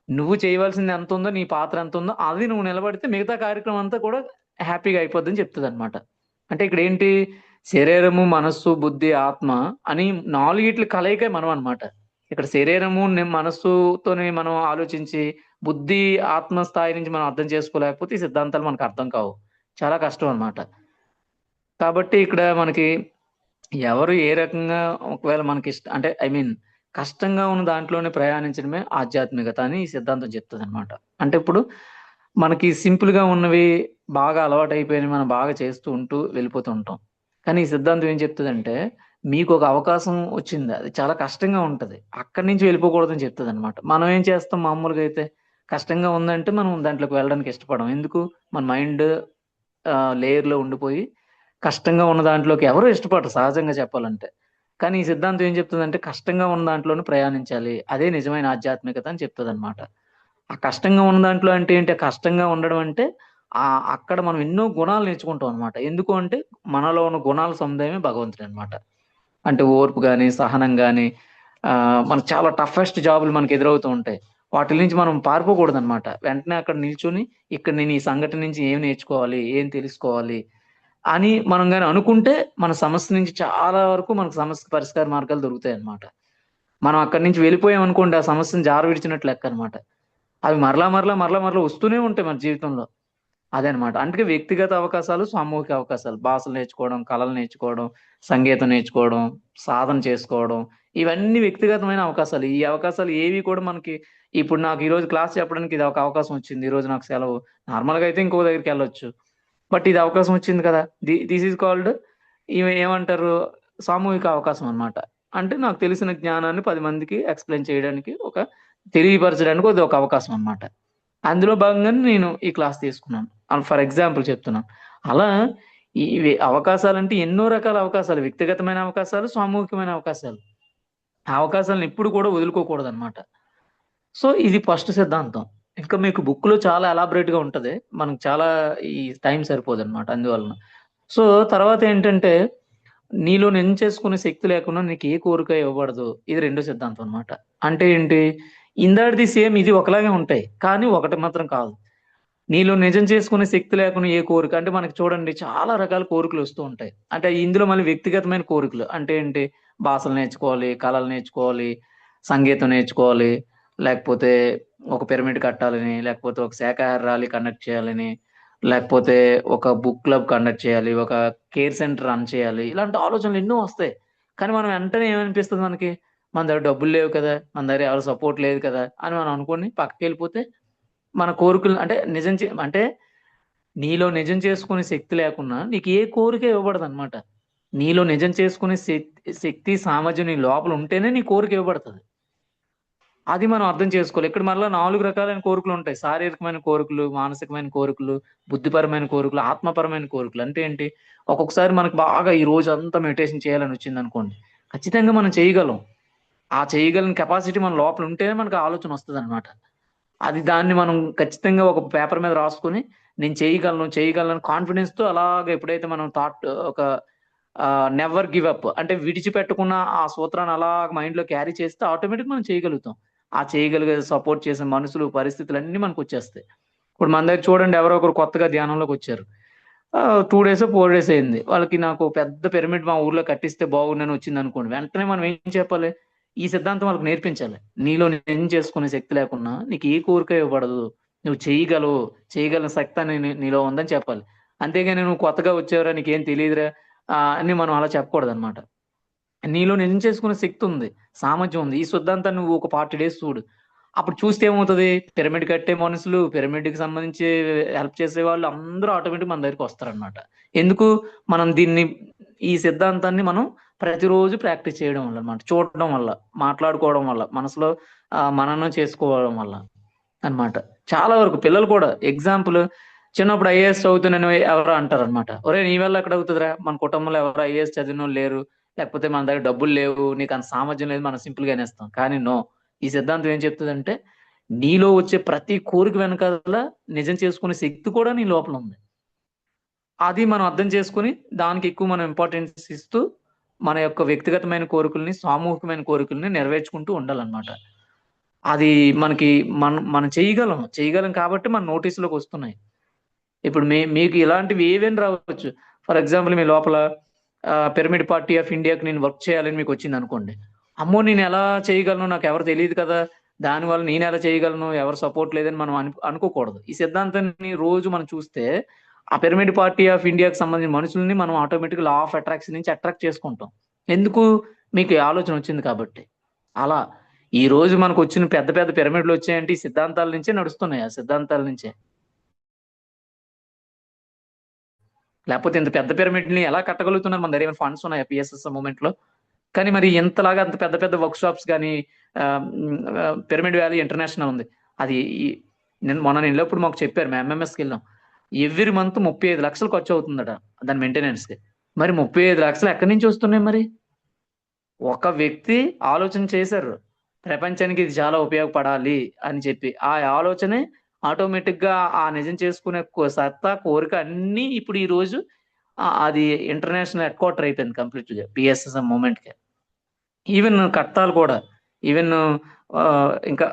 నువ్వు చేయవలసింది ఎంతుందో, నీ పాత్ర ఎంతుందో అది నువ్వు నిలబడితే మిగతా కార్యక్రమం అంతా కూడా హ్యాపీగా అయిపోద్దని చెప్తదనమాట. అంటే ఇక్కడేంటి శరీరము, మనస్సు, బుద్ధి, ఆత్మ అని 4 కలయికే మనం అన్నమాట. ఇక్కడ శరీరము, మనస్సుతోని మనం ఆలోచించి, బుద్ధి, ఆత్మ స్థాయి నుంచి మనం అర్థం చేసుకోలేకపోతే ఈ సిద్ధాంతాలు మనకు అర్థం కావు. చాలా కష్టం అన్నమాట. కాబట్టి ఇక్కడ మనకి ఎవరు ఏ రకంగా ఒకవేళ అంటే ఐ మీన్ కష్టంగా ఉన్న దాంట్లోనే ప్రయాణించడమే ఆధ్యాత్మికత అని ఈ సిద్ధాంతం చెప్తదనమాట. అంటే ఇప్పుడు మనకి సింపుల్‌గా ఉన్నవి బాగా అలవాటైపోయినవి మనం బాగా చేస్తూ వెళ్ళిపోతూ ఉంటాం. కానీ ఈ సిద్ధాంతం ఏం చెప్తదంటే మీకొక అవకాశం వచ్చింది. అది చాలా కష్టంగా ఉంటది. అక్కడి నుంచి వెళ్ళిపోకూడదని చెప్తదనమాట. మనం ఏం చేస్తాం మామూలుగా అయితే కష్టంగా ఉందంటే మనం దాంట్లోకి వెళ్ళడానికి ఇష్టపడం. ఎందుకు? మన మైండ్ లేయర్‌లో ఉండిపోయి కష్టంగా ఉన్న దాంట్లోకి ఎవరు ఇష్టపడరు సహజంగా చెప్పాలంటే. కానీ ఈ సిద్ధాంతం ఏం చెప్తుందంటే కష్టంగా ఉన్న దాంట్లోనే ప్రయాణించాలి. అదే నిజమైన ఆధ్యాత్మికత అని చెప్తదనమాట. ఆ కష్టంగా ఉన్న దాంట్లో అంటే ఏంటి? ఆ కష్టంగా ఉండడం అంటే అక్కడ మనం ఎన్నో గుణాలు నేర్చుకుంటాం అనమాట. ఎందుకు అంటే మనలో ఉన్న గుణాల సముదాయమే భగవంతుడనమాట. అంటే ఓర్పు గాని, సహనం గాని మనకు చాలా టఫెస్ట్ జాబులు మనకు ఎదురవుతూ ఉంటాయి. వాటిల నుంచి మనం పారిపోకూడదనమాట. వెంటనే అక్కడ నిల్చొని ఇక్కడ నేను ఈ సంఘటన నుంచి ఏం నేర్చుకోవాలి? ఏం తెలుసుకోవాలి? అని మనం గాని అనుకుంటే, మన సమస్య నుంచి చాలా వరకు మనకు సమస్యకి పరిష్కార మార్గాలు దొరుకుతాయన్నమాట. మనం అక్కడి నుంచి వెళ్ళిపోయామనుకోండి, ఆ సమస్యను జార విడిచినట్టు లెక్కనమాట. అవి మరలా వస్తూనే ఉంటాయి మన జీవితంలో. అదనమాట. అందుకే వ్యక్తిగత అవకాశాలు, సామూహిక అవకాశాలు. భాషలు నేర్చుకోవడం, కళలు నేర్చుకోవడం, సంగీతం నేర్చుకోవడం, సాధన చేసుకోవడం, ఇవన్నీ వ్యక్తిగతమైన అవకాశాలు. ఈ అవకాశాలు ఏవి కూడా మనకి ఇప్పుడు నాకు ఈరోజు క్లాస్ చెప్పడానికి ఇది ఒక అవకాశం వచ్చింది. ఈరోజు నాకు సెలవు. నార్మల్‌గా అయితే ఇంకో దగ్గరికెళ్ళొచ్చు. బట్ ఇది అవకాశం వచ్చింది కదా! థిస్ ఈస్ కాల్డ్ ఇవి ఏమంటారు? సామూహిక అవకాశం అన్నమాట. అంటే నాకు తెలిసిన జ్ఞానాన్ని 10 మందికి ఎక్స్‌ప్లెయిన్ చేయడానికి తెలియపరచడానికి అదొక అవకాశం అన్నమాట. అందులో భాగంగానే నేను ఈ క్లాస్ తీసుకున్నాను. ఫర్ ఎగ్జాంపుల్ చెప్తున్నాను. అలా ఇవి అవకాశాలంటే ఎన్నో రకాల అవకాశాలు. వ్యక్తిగతమైన అవకాశాలు, సామూహికమైన అవకాశాలు. ఆ అవకాశాలను ఎప్పుడు కూడా వదులుకోకూడదన్నమాట. సో, ఇది ఫస్ట్ సిద్ధాంతం. ఇంకా మీకు బుక్‌లో చాలా ఎలాబొరేట్‌గా ఉంటది. మనకు చాలా ఈ టైం సరిపోదన్నమాట అందువలన. సో, తర్వాతేంటంటే, నీలో నించేసుకునే శక్తి లేకుండా నీకు ఏ కోరిక ఇవ్వబడదు. ఇది రెండో సిద్ధాంతం అన్నమాట. అంటే ఏంటి? ఇందాకది సేమ్ ఇది ఒకలాగే ఉంటాయి. కానీ ఒకటి మాత్రం కాదు. నీలో నిజం చేసుకునే శక్తి లేకుండా ఏ కోరిక అంటే మనకి చూడండి చాలా రకాల కోరికలొస్తూ ఉంటాయి. అంటే ఇందులో మళ్ళీ వ్యక్తిగతమైన కోరికలు. అంటే ఏంటి? భాషలు నేర్చుకోవాలి, కళలు నేర్చుకోవాలి, సంగీతం నేర్చుకోవాలి, లేకపోతే ఒక పిరమిడ్ కట్టాలని, లేకపోతే ఒక శాకాహార ర్యాలీ కండక్ట్ చేయాలని, లేకపోతే ఒక బుక్ క్లబ్ కండక్ట్ చేయాలి, ఒక కేర్ సెంటర్ రన్ చేయాలి. ఇలాంటి ఆలోచనలు ఎన్నో వస్తాయి. కానీ మనం వెంటనే ఏమనిపిస్తది మనకి? మన దగ్గర డబ్బులు లేవు కదా! మన దగ్గర ఎవరి సపోర్ట్ లేదు కదా! అని మనం అనుకోని పక్కకెళ్ళిపోతే మన కోరికలు అంటే అంటే నీలో నిజం చేసుకునే శక్తి లేకున్నా నీకు ఏ కోరిక ఇవ్వబడదనమాట. నీలో నిజం చేసుకునే శక్తి, సామర్థ్యం నీ లోపల ఉంటేనే నీ కోరిక ఇవ్వబడతది. అది మనం అర్థం చేసుకోవాలి. ఇక్కడ మరలా 4 రకాలైన కోరికలుంటాయి. శారీరకమైన కోరికలు, మానసికమైన కోరికలు, బుద్ధిపరమైన కోరికలు, ఆత్మపరమైన కోరికలు. అంటే ఏంటి? ఒక్కొక్కసారి మనకు బాగా ఈ రోజంతా మెడిటేషన్ చేయాలని వచ్చిందనుకోండి. ఖచ్చితంగా మనం చేయగలం. ఆ చేయగలిగిన కెపాసిటీ మన లోపల ఉంటేనే మనకు ఆ ఆలోచన వస్తదనమాట. దాన్ని మనం ఖచ్చితంగా ఒక పేపర్ మీద రాసుకొని, నేను చేయగలను, చేయగలను కాన్ఫిడెన్స్‌తో అలాగా ఎప్పుడైతే మనం ఒక నెవర్ గివ్ అప్ అంటే విడిచిపెట్టకుండా ఆ సూత్రాన్ని అలాగా మైండ్‌లో క్యారీ చేస్తే ఆటోమేటిక్‌గా మనం చేయగలుగుతాం. ఆ చేయగలిగే సపోర్ట్ చేసే మనుషులు, పరిస్థితులన్నీ మనకొచ్చేస్తాయి. ఇప్పుడు మన దగ్గర చూడండి ఎవరో ఒకరు కొత్తగా ధ్యానంలోకొచ్చారు. 2 డేసో, 4 డేస్ అయింది. వాళ్ళకి నాకు పెద్ద పిరమిడ్ మా ఊర్లో కట్టిస్తే బాగుండని వచ్చిందనుకోండి. వెంటనే మనం ఏం చెప్పాలి? ఈ సిద్ధాంతం వాళ్ళకి నేర్పించాలి. నీలో నిజం చేసుకునే శక్తి లేకున్నా నీకు ఏ కోరిక ఇవ్వబడదు. నువ్వు చేయగలవు. చేయగలిగిన శక్తి నీలో ఉందని చెప్పాలి. అంతేగాని నువ్వు కొత్తగా వచ్చావురా నీకేం తెలీదురా అని మనం అలా చెప్పకూడదనమాట. నీలో నిజం చేసుకునే శక్తి ఉంది. సామర్థ్యం ఉంది. ఈ సిద్ధాంతాన్ని నువ్వు ఒక 40 డేస్ చూడు. అప్పుడు చూస్తే ఏమవుతది? పిరమిడ్ కట్టే మనుషులు, పిరమిడ్‌కి సంబంధించి హెల్ప్ చేసేవాళ్ళు అందరూ ఆటోమేటిక్‌గా మన దగ్గరికొస్తారనమాట. ఎందుకు? మనం ఈ సిద్ధాంతాన్ని మనం ప్రతిరోజు ప్రాక్టీస్ చేయడం వల్ల అన్నమాట. చూడడం వల్ల, మాట్లాడుకోవడం వల్ల, మనసులో మననం చేసుకోవడం వల్ల అన్నమాట. చాలా వరకు పిల్లలు కూడా ఎగ్జాంపుల్ చిన్నప్పుడు ఐఏఎస్ చదువుతానని ఎవరో అంటారనమాట. "ఒరేయ్! నీ వల్ల ఎక్కడ అవుతదిరా? మన కుటుంబంలో ఎవరు ఐఏఎస్ చదివినోళ్ళు లేరు. లేకపోతే మన దగ్గర డబ్బులు లేవు. నీకంత సామర్థ్యం లేదు." మనం సింపుల్‌గా అనేస్తాం. కానీ నో. ఈ సిద్ధాంతం ఏం చెప్తదంటే, నీలో వచ్చే ప్రతి కోరిక వెనకాల నిజం చేసుకునే శక్తి కూడా నీ లోపల ఉంది. అది మనం అర్థం చేసుకొని, దానికి ఎక్కువ మనం ఇంపార్టెన్స్ ఇస్తూ, మన యొక్క వ్యక్తిగతమైన కోరికల్ని, సామూహికమైన కోరికల్ని నెరవేర్చుకుంటూ ఉండాలన్నమాట. అది మనకి మనం చేయగలం. చేయగలం కాబట్టి మన నోటీస్‌లోకొస్తున్నాయి. ఇప్పుడు మీకు ఇలాంటివి ఏవైనా రావచ్చు. ఫర్ ఎగ్జాంపుల్ మీ లోపల పిరమిడ్ పార్టీ ఆఫ్ ఇండియాకి నేను వర్క్ చేయాలని మీకొచ్చిందనుకోండి. అమ్మో! నేనెలా చేయగలను? నాకెవరు తెలీదు కదా! దానివల్ల నేనెలా చేయగలను? ఎవరు సపోర్ట్ లేదని మనం అనుకోకూడదు. ఈ సిద్ధాంతాన్ని రోజు మనం చూస్తే, ఆ పిరమిడ్ పార్టీ ఆఫ్ ఇండియాకి సంబంధించిన మనుషుల్ని మనం ఆటోమేటిక్‌గా లా ఆఫ్ అట్రాక్షన్ నుంచి అట్రాక్ట్ చేసుకుంటాం. ఎందుకు? మీకు ఈ ఆలోచన వచ్చింది కాబట్టి. అలా ఈరోజు మనకొచ్చిన పెద్ద పెద్ద పిరమిడ్‌లొచ్చాయంటే ఈ సిద్ధాంతాల నుంచే నడుస్తున్నాయి. ఆ సిద్ధాంతాల నుంచే. లేపోతే ఇంత పెద్ద పిరమిడ్‌ని ఎలా కట్టగలుగుతున్నారు? మన దగ్గర ఏమైనా ఫండ్స్ ఉన్నాయా పీఎస్ఎస్ మూవ్‌మెంట్‌లో? కానీ మరి ఇంతలాగా అంత పెద్ద పెద్ద వర్క్ షాప్స్ గాని పిరమిడ్ వ్యాలీ ఇంటర్నేషనల్ ఉంది. అది ఈ మొన్న నేనెళ్ళినప్పుడు మాకు చెప్పారు. మేము ఎంఎంఎస్‌కెళ్ళాం. ఎవ్రీ మంత్ 35,00,000 ఖర్చవుతుందట దాని మెయింటెనెన్స్‌కి. మరి 35,00,000 ఎక్కడి నుంచి వస్తున్నాయి మరి? ఒక వ్యక్తి ఆలోచన చేశారు. ప్రపంచానికి ఇది చాలా ఉపయోగపడాలి అని చెప్పి. ఆ ఆలోచనే ఆటోమేటిక్‌గా ఆ నిజం చేసుకునే సత్తా, కోరిక అన్నీ ఇప్పుడు ఈ రోజు అది ఇంటర్నేషనల్ హెడ్ క్వార్టర్ అయిపోయింది కంప్లీట్‌గా పీఎస్ఎస్ఎం మూవ్‌మెంట్‌కి. ఈవెన్ కట్టాలు కూడా. ఈవెన్ ఇంకా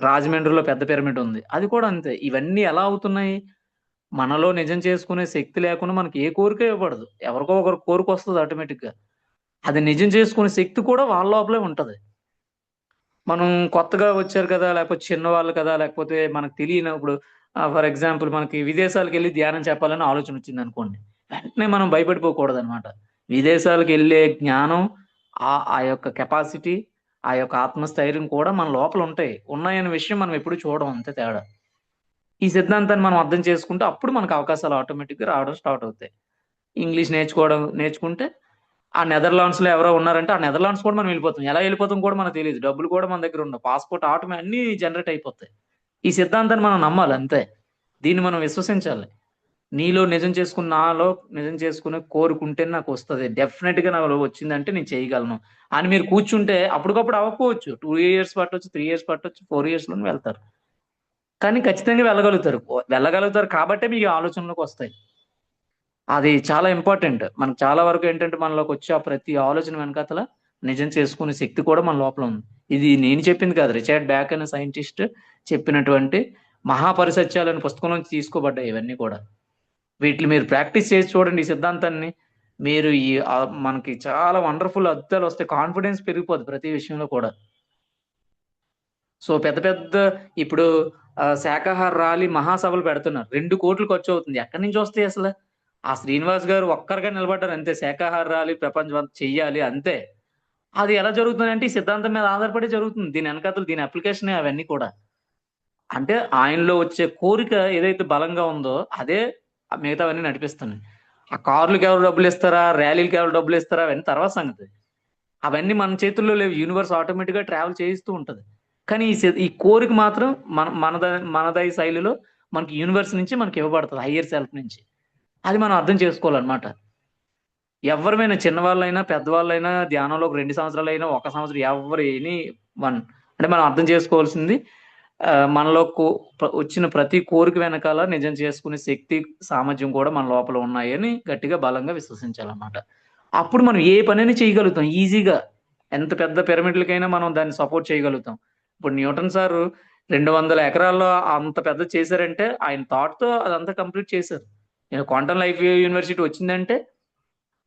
రాజమండ్రిలో పెద్ద పిరమిడ్ ఉంది. అది కూడా అంతే. ఇవన్నీ ఎలా అవుతున్నాయి? మనలో నిజం చేసుకునే శక్తి లేకుండా మనకి ఏ కోరిక ఇవ్వబడదు. ఎవరికో ఒకరికి కోరికొస్తది ఆటోమేటిక్‌గా. అది నిజం చేసుకునే శక్తి కూడా వాళ్ళ లోపలే ఉంటది. మనం కొత్తగా వచ్చారు కదా! లేకపోతే చిన్నవాళ్ళు కదా! లేకపోతే మనకు తెలియనప్పుడు ఫర్ ఎగ్జాంపుల్ మనకి విదేశాలకెళ్ళి ధ్యానం చెప్పాలని ఆలోచనొచ్చిందనుకోండి. వెంటనే మనం భయపడిపోకూడదనమాట. విదేశాలకెళ్ళే జ్ఞానం ఆ యొక్క కెపాసిటీ, ఆ యొక్క ఆత్మస్థైర్యం కూడా మన లోపల ఉంటాయి. ఉన్నాయన్న విషయం మనం ఎప్పుడు చూడం అంతే తేడా. ఈ సిద్ధాంతాన్ని మనం అర్థం చేసుకుంటే అప్పుడు మనకు అవకాశాలు ఆటోమేటిక్‌గా రావడం స్టార్ట్ అవుతాయి. ఇంగ్లీష్ నేర్చుకుంటే ఆ నెదర్‌లాండ్స్‌లో ఎవరో ఉన్నారంటే, ఆ నెదర్‌లాండ్స్ కూడా మనం వెళ్ళిపోతాం. ఎలా వెళ్ళిపోతాం కూడా మనకు తెలీదు. డబ్బులు కూడా మన దగ్గర ఉండవు. పాస్‌పోర్ట్ అన్నీ జనరేట్ అయిపోతాయి. ఈ సిద్ధాంతాన్ని మనం నమ్మాలి అంతే. దీన్ని మనం విశ్వసించాలి. నాలో నిజం చేసుకునే కోరుకుంటేనే నాకొస్తది. డెఫినెట్‌గా నాలో వచ్చిందంటే నేను చేయగలను అని మీరు కూర్చుంటే అప్పటికప్పుడు అవ్వకపోవచ్చు. 2 ఇయర్స్ పట్టొచ్చు, 3 ఇయర్స్ పట్టొచ్చు, 4 ఇయర్స్‌లోనే వెళ్తారు. కానీ ఖచ్చితంగా వెళ్ళగలుగుతారు. వెళ్ళగలుగుతారు కాబట్టే మీకు ఈ ఆలోచనలోకొస్తాయి. అది చాలా ఇంపార్టెంట్. మనకు చాలా వరకు ఏంటంటే మనలోకొచ్చే ఆ ప్రతి ఆలోచన వెనకాతల నిజం చేసుకునే శక్తి కూడా మన లోపల ఉంది. ఇది నేను చెప్పింది కాదు. రిచర్డ్ బ్యాక్ అనే సైంటిస్ట్ చెప్పినటువంటి మహాపరిసత్యాలు అనే పుస్తకం నుంచి తీసుకోబడ్డాయి ఇవన్నీ కూడా. వీటిని మీరు ప్రాక్టీస్ చేసి చూడండి ఈ సిద్ధాంతాన్ని. మీరు మనకి చాలా వండర్‌ఫుల్ అద్భుతాలొస్తాయి. కాన్ఫిడెన్స్ పెరిగిపోద్ది ప్రతి విషయంలో కూడా. సో పెద్ద పెద్ద ఇప్పుడు శాకాహార ర్యాలీ మహాసభలు పెడుతున్నారు. 2 కోట్లు ఖర్చు అవుతుంది. ఎక్కడి నుంచి వస్తాయి అసలు? ఆ శ్రీనివాస్ గారు ఒక్కరుగా నిలబడ్డారు అంతే. శాకాహార ర్యాలీ ప్రపంచం అంతా చెయ్యాలి అంతే. అది ఎలా జరుగుతుందంటే ఈ సిద్ధాంతం మీద ఆధారపడి జరుగుతుంది. దీని వెనకాతల దీని అప్లికేషనే అవన్నీ కూడా. అంటే ఆయనలో వచ్చే కోరిక ఏదైతే బలంగా ఉందో అదే మిగతావన్నీ నడిపిస్తున్నాయి. ఆ కార్లకి ఎవరు డబ్బులు ఇస్తారా, ర్యాలీలకి ఎవరు డబ్బులు ఇస్తారా అవన్నీ తర్వాత సంగతి. అవన్నీ మన చేతుల్లో లేవు. యూనివర్స్ ఆటోమేటిక్ గా ట్రావెల్ చేయిస్తూ ఉంటది. కానీ ఈ కోరిక మాత్రం మనదై శైలిలో మనకి యూనివర్స్ నుంచి మనకి ఇవ్వబడుతుంది, హయ్యర్ సెల్ఫ్ నుంచి. అది మనం అర్థం చేసుకోవాలన్నమాట. ఎవరిమైనా చిన్నవాళ్ళైనా పెద్దవాళ్ళైనా ధ్యానంలో ఒక 2 సంవత్సరాలైనా 1 సంవత్సరం ఎవరు ఎనీ వన్ అంటే మనం అర్థం చేసుకోవాల్సింది మనలో వచ్చిన ప్రతి కోరిక వెనకాల నిజం చేసుకునే శక్తి సామర్థ్యం కూడా మన లోపల ఉన్నాయని గట్టిగా బలంగా విశ్వసించాలన్నమాట. అప్పుడు మనం ఏ పనైనా చేయగలుగుతాం ఈజీగా. ఎంత పెద్ద పిరమిడ్లకైనా మనం దాన్ని సపోర్ట్ చేయగలుగుతాం. ఇప్పుడు న్యూటన్ సారు 200 ఎకరాల్లో అంత పెద్ద చేశారంటే ఆయన థాట్ తో అదంతా కంప్లీట్ చేశారు. క్వాంటమ్ లైఫ్ యూనివర్సిటీ వచ్చిందంటే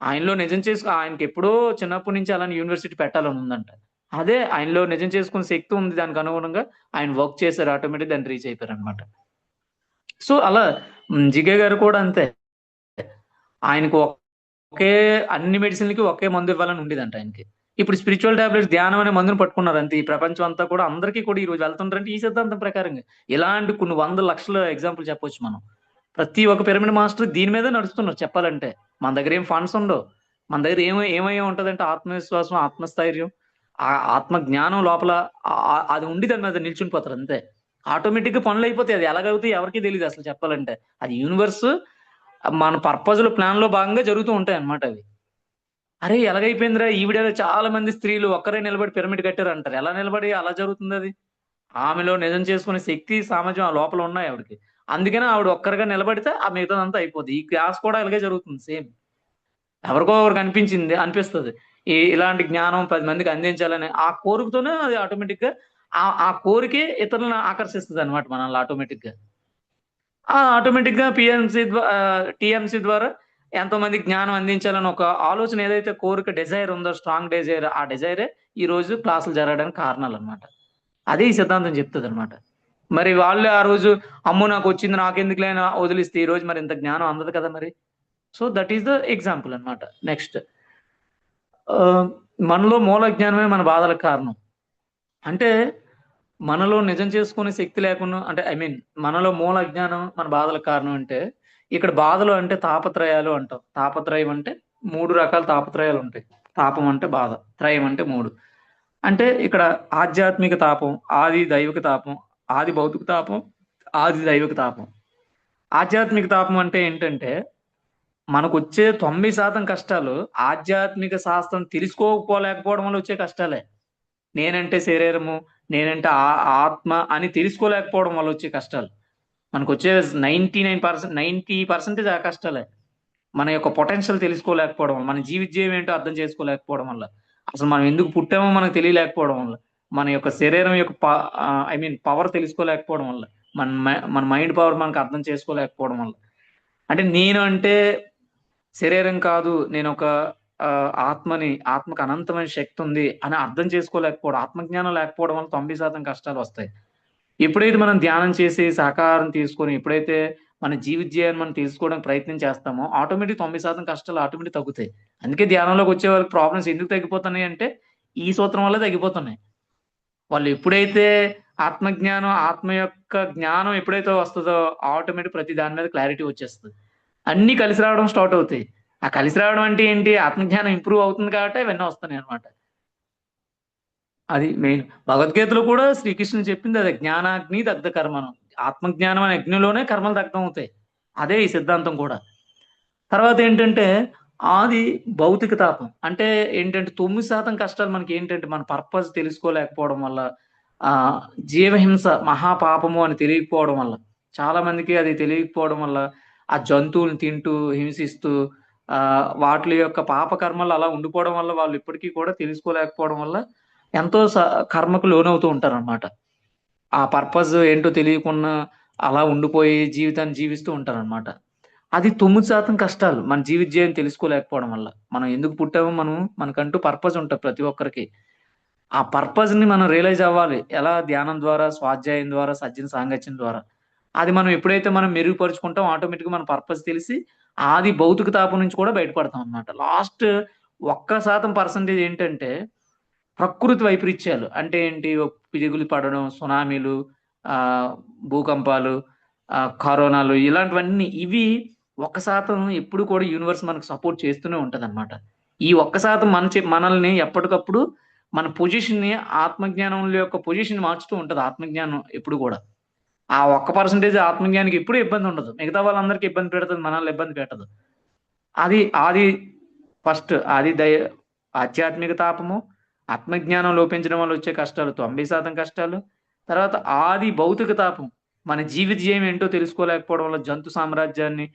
ఆయనలో నిజం చేసుకో ఆయనకి ఎప్పుడో చిన్నప్పటి నుంచి అలాంటి యూనివర్సిటీ పెట్టాలని ఉందంట. అదే ఆయనలో నిజం చేసుకునే శక్తి ఉంది. దానికి అనుగుణంగా ఆయన వర్క్ చేశారు. ఆటోమేటిక్ దాన్ని రీచ్ అయిపోయారనమాట. సో అలా జిగే గారు కూడా అంతే. ఆయనకు ఒకే అన్ని మెడిసిన్లకి ఒకే మందు ఇవ్వాలని ఉండేదంట ఆయనకి. ఇప్పుడు స్పిరిచువల్ టాబ్లెట్స్ ధ్యానం అనే మందును పట్టుకున్నారు అంతే. ఈ ప్రపంచం అంతా కూడా అందరికీ కూడా ఈ రోజు వెళ్తుంటారంటే ఈ సిద్ధాంతం ప్రకారంగా. ఇలాంటి కొన్ని వందల లక్షల ఎగ్జాంపుల్ చెప్పొచ్చు మనం. ప్రతి ఒక్క పిరమిడ్ మాస్టర్ దీని మీదే నడుస్తున్నారు చెప్పాలంటే. మన దగ్గర ఏం ఫండ్స్ ఉండవు. మన దగ్గర ఏమై ఉంటదంటే ఆత్మవిశ్వాసం, ఆత్మస్థైర్యం, ఆత్మ జ్ఞానం లోపల అది ఉండి దాని మీద నిల్చుని పోతారు అంతే. ఆటోమేటిక్ గా పనులు అయిపోతాయి. అది ఎలాగవుతాయి ఎవరికీ తెలియదు అసలు చెప్పాలంటే. అది యూనివర్స్ మన పర్పస్ లో ప్లాన్ లో భాగంగా జరుగుతూ ఉంటాయి అన్నమాట అవి. అరే ఎలాగైపోయిందిరా ఈవిడ చాలా మంది స్త్రీలు ఒక్కరే నిలబడి పిరమిడ్ కట్టారు అంటారు. ఎలా నిలబడి అలా జరుగుతుంది అది? ఆమెలో నిజం చేసుకునే శక్తి సామర్థ్యం ఆ లోపల ఉన్నాయి ఆవిడకి. అందుకనే ఆవిడ ఒక్కరిగా నిలబడితే ఆ మిగతాదంతా అయిపోద్ది. ఈ క్లాస్ కూడా ఇలాగే జరుగుతుంది సేమ్. ఎవరికో ఒకరికి అనిపిస్తుంది ఇలాంటి జ్ఞానం 10 మందికి అందించాలని. ఆ కోరికతోనే అది ఆటోమేటిక్ గా ఆ కోరికే ఇతరులను ఆకర్షిస్తుంది అనమాట మనల్ని ఆటోమేటిక్ గా. ఆటోమేటిక్ గా టిఎంసి ద్వారా ఎంతో మంది జ్ఞానం అందించాలని ఒక ఆలోచన ఏదైతే కోరిక డిజైర్ ఉందో, స్ట్రాంగ్ డిజైర్, ఆ డిజైరే ఈ రోజు క్లాసులు జరగడానికి కారణాలు అనమాట. అదే ఈ సిద్ధాంతం చెప్తుంది అనమాట. మరి వాళ్ళు ఆ రోజు అమ్మో నాకు వచ్చింది నాకెందుకులే అని వదిలిస్తే ఈ రోజు మరి ఇంత జ్ఞానం అందదు కదా మరి. So that is the example అనమాట. నెక్స్ట్ మనలో మూల జ్ఞానమే మన బాధలకు కారణం. అంటే మనలో నిజం చేసుకునే శక్తి లేకుండా అంటే మనలో మూల అజ్ఞానం మన బాధలకు కారణం అంటే ఇక్కడ బాధలు అంటే తాపత్రయాలు అంటాం. తాపత్రయం అంటే 3 రకాల తాపత్రయాలు ఉంటాయి. తాపం అంటే బాధ, త్రయం అంటే 3. అంటే ఇక్కడ ఆధ్యాత్మిక తాపం, ఆది దైవిక తాపం, ఆది భౌతిక తాపం, ఆది దైవిక తాపం. ఆధ్యాత్మిక తాపం అంటే ఏంటంటే మనకొచ్చే 90% కష్టాలు ఆధ్యాత్మిక శాస్త్రం తెలుసుకోలేకపోవడం వల్ల వచ్చే కష్టాలే. నేనంటే శరీరము, నేనంటే ఆత్మ అని తెలుసుకోలేకపోవడం వల్ల వచ్చే కష్టాలు. మనకొచ్చే 90% ఆ కష్టాలే. మన యొక్క పొటెన్షియల్ తెలుసుకోలేకపోవడం వల్ల, మన జీవితజీవం ఏంటో అర్థం చేసుకోలేకపోవడం వల్ల, అసలు మనం ఎందుకు పుట్టామో మనకు తెలియలేకపోవడం వల్ల, మన యొక్క శరీరం యొక్క పవర్ తెలుసుకోలేకపోవడం వల్ల, మన మైండ్ పవర్ మనకు అర్థం చేసుకోలేకపోవడం వల్ల. అంటే నేను అంటే శరీరం కాదు, నేను ఒక ఆత్మని, ఆత్మకు అనంతమైన శక్తి ఉంది అని అర్థం చేసుకోలేకపోవడం, ఆత్మజ్ఞానం లేకపోవడం వల్ల 90% కష్టాలు వస్తాయి. ఎప్పుడైతే మనం ధ్యానం చేసి సహకారం తీసుకొని ఎప్పుడైతే మన జీవితజీవాన్ని మనం తీసుకోవడానికి ప్రయత్నం చేస్తామో ఆటోమేటిక్ 90% కష్టాలు ఆటోమేటిక్ తగ్గుతాయి. అందుకే ధ్యానంలోకి వచ్చే వాళ్ళకి ప్రాబ్లమ్స్ ఎందుకు తగ్గిపోతున్నాయి అంటే ఈ సూత్రం వల్ల తగ్గిపోతున్నాయి. వాళ్ళు ఎప్పుడైతే ఆత్మజ్ఞానం, ఆత్మ యొక్క జ్ఞానం ఎప్పుడైతే వస్తుందో ఆటోమేటిక్ ప్రతి దాని మీద క్లారిటీ వచ్చేస్తుంది. అన్ని కలిసి రావడం స్టార్ట్ అవుతాయి. ఆ కలిసి రావడం అంటే ఏంటి? ఆత్మజ్ఞానం ఇంప్రూవ్ అవుతుంది కాబట్టి అవన్నీ వస్తున్నాయి అనమాట. అది మెయిన్. భగవద్గీతలో కూడా శ్రీకృష్ణుడు చెప్పింది అదే, జ్ఞానాగ్ని దగ్ధ కర్మను. ఆత్మజ్ఞానం అనే అగ్నిలోనే కర్మలు దగ్ధం అవుతాయి. అదే ఈ సిద్ధాంతం కూడా. తర్వాత ఏంటంటే ఆది భౌతిక తాపం. అంటే ఏంటంటే 9% కష్టాలు మనకి ఏంటంటే మన పర్పస్ తెలుసుకోలేకపోవడం వల్ల, జీవహింస మహాపాపము అని తెలియకపోవడం వల్ల, చాలా మందికి అది తెలియకపోవడం వల్ల ఆ జంతువులను తింటూ హింసిస్తూ వాటి యొక్క పాప కర్మలు అలా ఉండిపోవడం వల్ల వాళ్ళు ఇప్పటికీ కూడా తెలుసుకోలేకపోవడం వల్ల ఎంతో కర్మకు లోనవుతూ ఉంటారన్నమాట. ఆ పర్పస్ ఏంటో తెలియకుండా అలా ఉండిపోయి జీవితాన్ని జీవిస్తూ ఉంటారన్నమాట. అది 9% కష్టాలు మన జీవితజీవం తెలుసుకోలేకపోవడం వల్ల. మనం ఎందుకు పుట్టామో మనకంటూ పర్పస్ ఉంటది ప్రతి ఒక్కరికి. ఆ పర్పస్ ని మనం రియలైజ్ అవ్వాలి. ఎలా? ధ్యానం ద్వారా, స్వాధ్యాయం ద్వారా, సజ్జన సాంగత్యం ద్వారా. అది మనం ఎప్పుడైతే మనం మెరుగుపరుచుకుంటామో ఆటోమేటిక్‌గా మన పర్పస్ తెలిసి ఆది భౌతిక తాపం నుంచి కూడా బయటపడతాం అన్నమాట. లాస్ట్ ఒక్క శాతం పర్సెంటేజ్ ఏంటంటే ప్రకృతి వైపరీత్యాలు. అంటే ఏంటి? పిడుగులు పడడం, సునామీలు, ఆహ్, భూకంపాలు, కరోనాలు ఇలాంటివన్నీ ఇవి ఒక్క శాతం ఎప్పుడు కూడా యూనివర్స్ మనకు సపోర్ట్ చేస్తూనే ఉంటదన్నమాట. ఈ ఒక్క శాతం మనల్ని ఎప్పటికప్పుడు మన పొజిషన్‌ని ఆత్మజ్ఞానంలో యొక్క పొజిషన్ మార్చుతూ ఉంటది ఆత్మజ్ఞానం ఎప్పుడు గూడా. ఆ ఒక్క పర్సెంటేజ్ ఆత్మజ్ఞానికి ఎప్పుడు ఇబ్బందుండదు. మిగతా వాళ్ళందరికి ఇబ్బంది పెడతది. మనల్ని ఇబ్బంది పెట్టదు. అది ఫస్ట్ అది ఆధ్యాత్మిక తాపము, ఆత్మజ్ఞానం లోపించడం వల్ల వచ్చే కష్టాలు 90% కష్టాలు. తర్వాత ఆది భౌతిక తాపం. మన జీవిత ధ్యేయం ఏంటో తెలుసుకోలేకపోవడం వల్ల జంతు సామ్రాజ్యాన్ని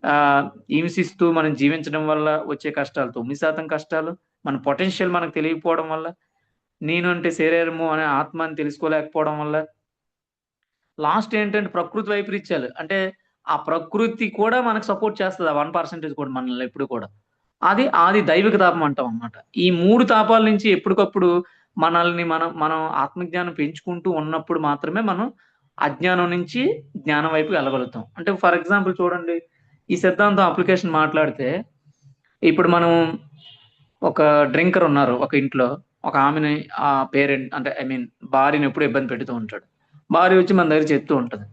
ఆహ్, హింసిస్తూ మనం జీవించడం వల్ల వచ్చే కష్టాలు 9% కష్టాలు. మన పొటెన్షియల్ మనకు తెలియకపోవడం వల్ల, నేను అంటే శరీరము అనే ఆత్మ అని తెలుసుకోలేకపోవడం వల్ల లాస్ట్ ఏంటంటే ప్రకృతి వైపరీత్యాలు. అంటే ఆ ప్రకృతి కూడా మనకు సపోర్ట్ చేస్తది. ఆ 1% కూడా మనల్ని ఎప్పుడు కూడా. అది దైవిక తాపం అంటాం అన్నమాట. ఈ 3 తాపాల నుంచి ఎప్పటికప్పుడు మనల్ని మనం ఆత్మజ్ఞానం పెంచుకుంటూ ఉన్నప్పుడు మాత్రమే మనం అజ్ఞానం నుంచి జ్ఞానం వైపు వెళ్ళగలుగుతాం. అంటే ఫర్ ఎగ్జాంపుల్ చూడండి. ఈ సిద్ధాంతం అప్లికేషన్ మాట్లాడితే ఇప్పుడు మనం ఒక డ్రింకర్ ఉన్నారు ఒక ఇంట్లో. ఒక ఆమెని పేరెంట్ అంటే ఐ మీన్ భార్యని ఎప్పుడు ఇబ్బంది పెడుతూ ఉంటాడు. భార్య వచ్చి మన దగ్గర చెప్తూ ఉంటది.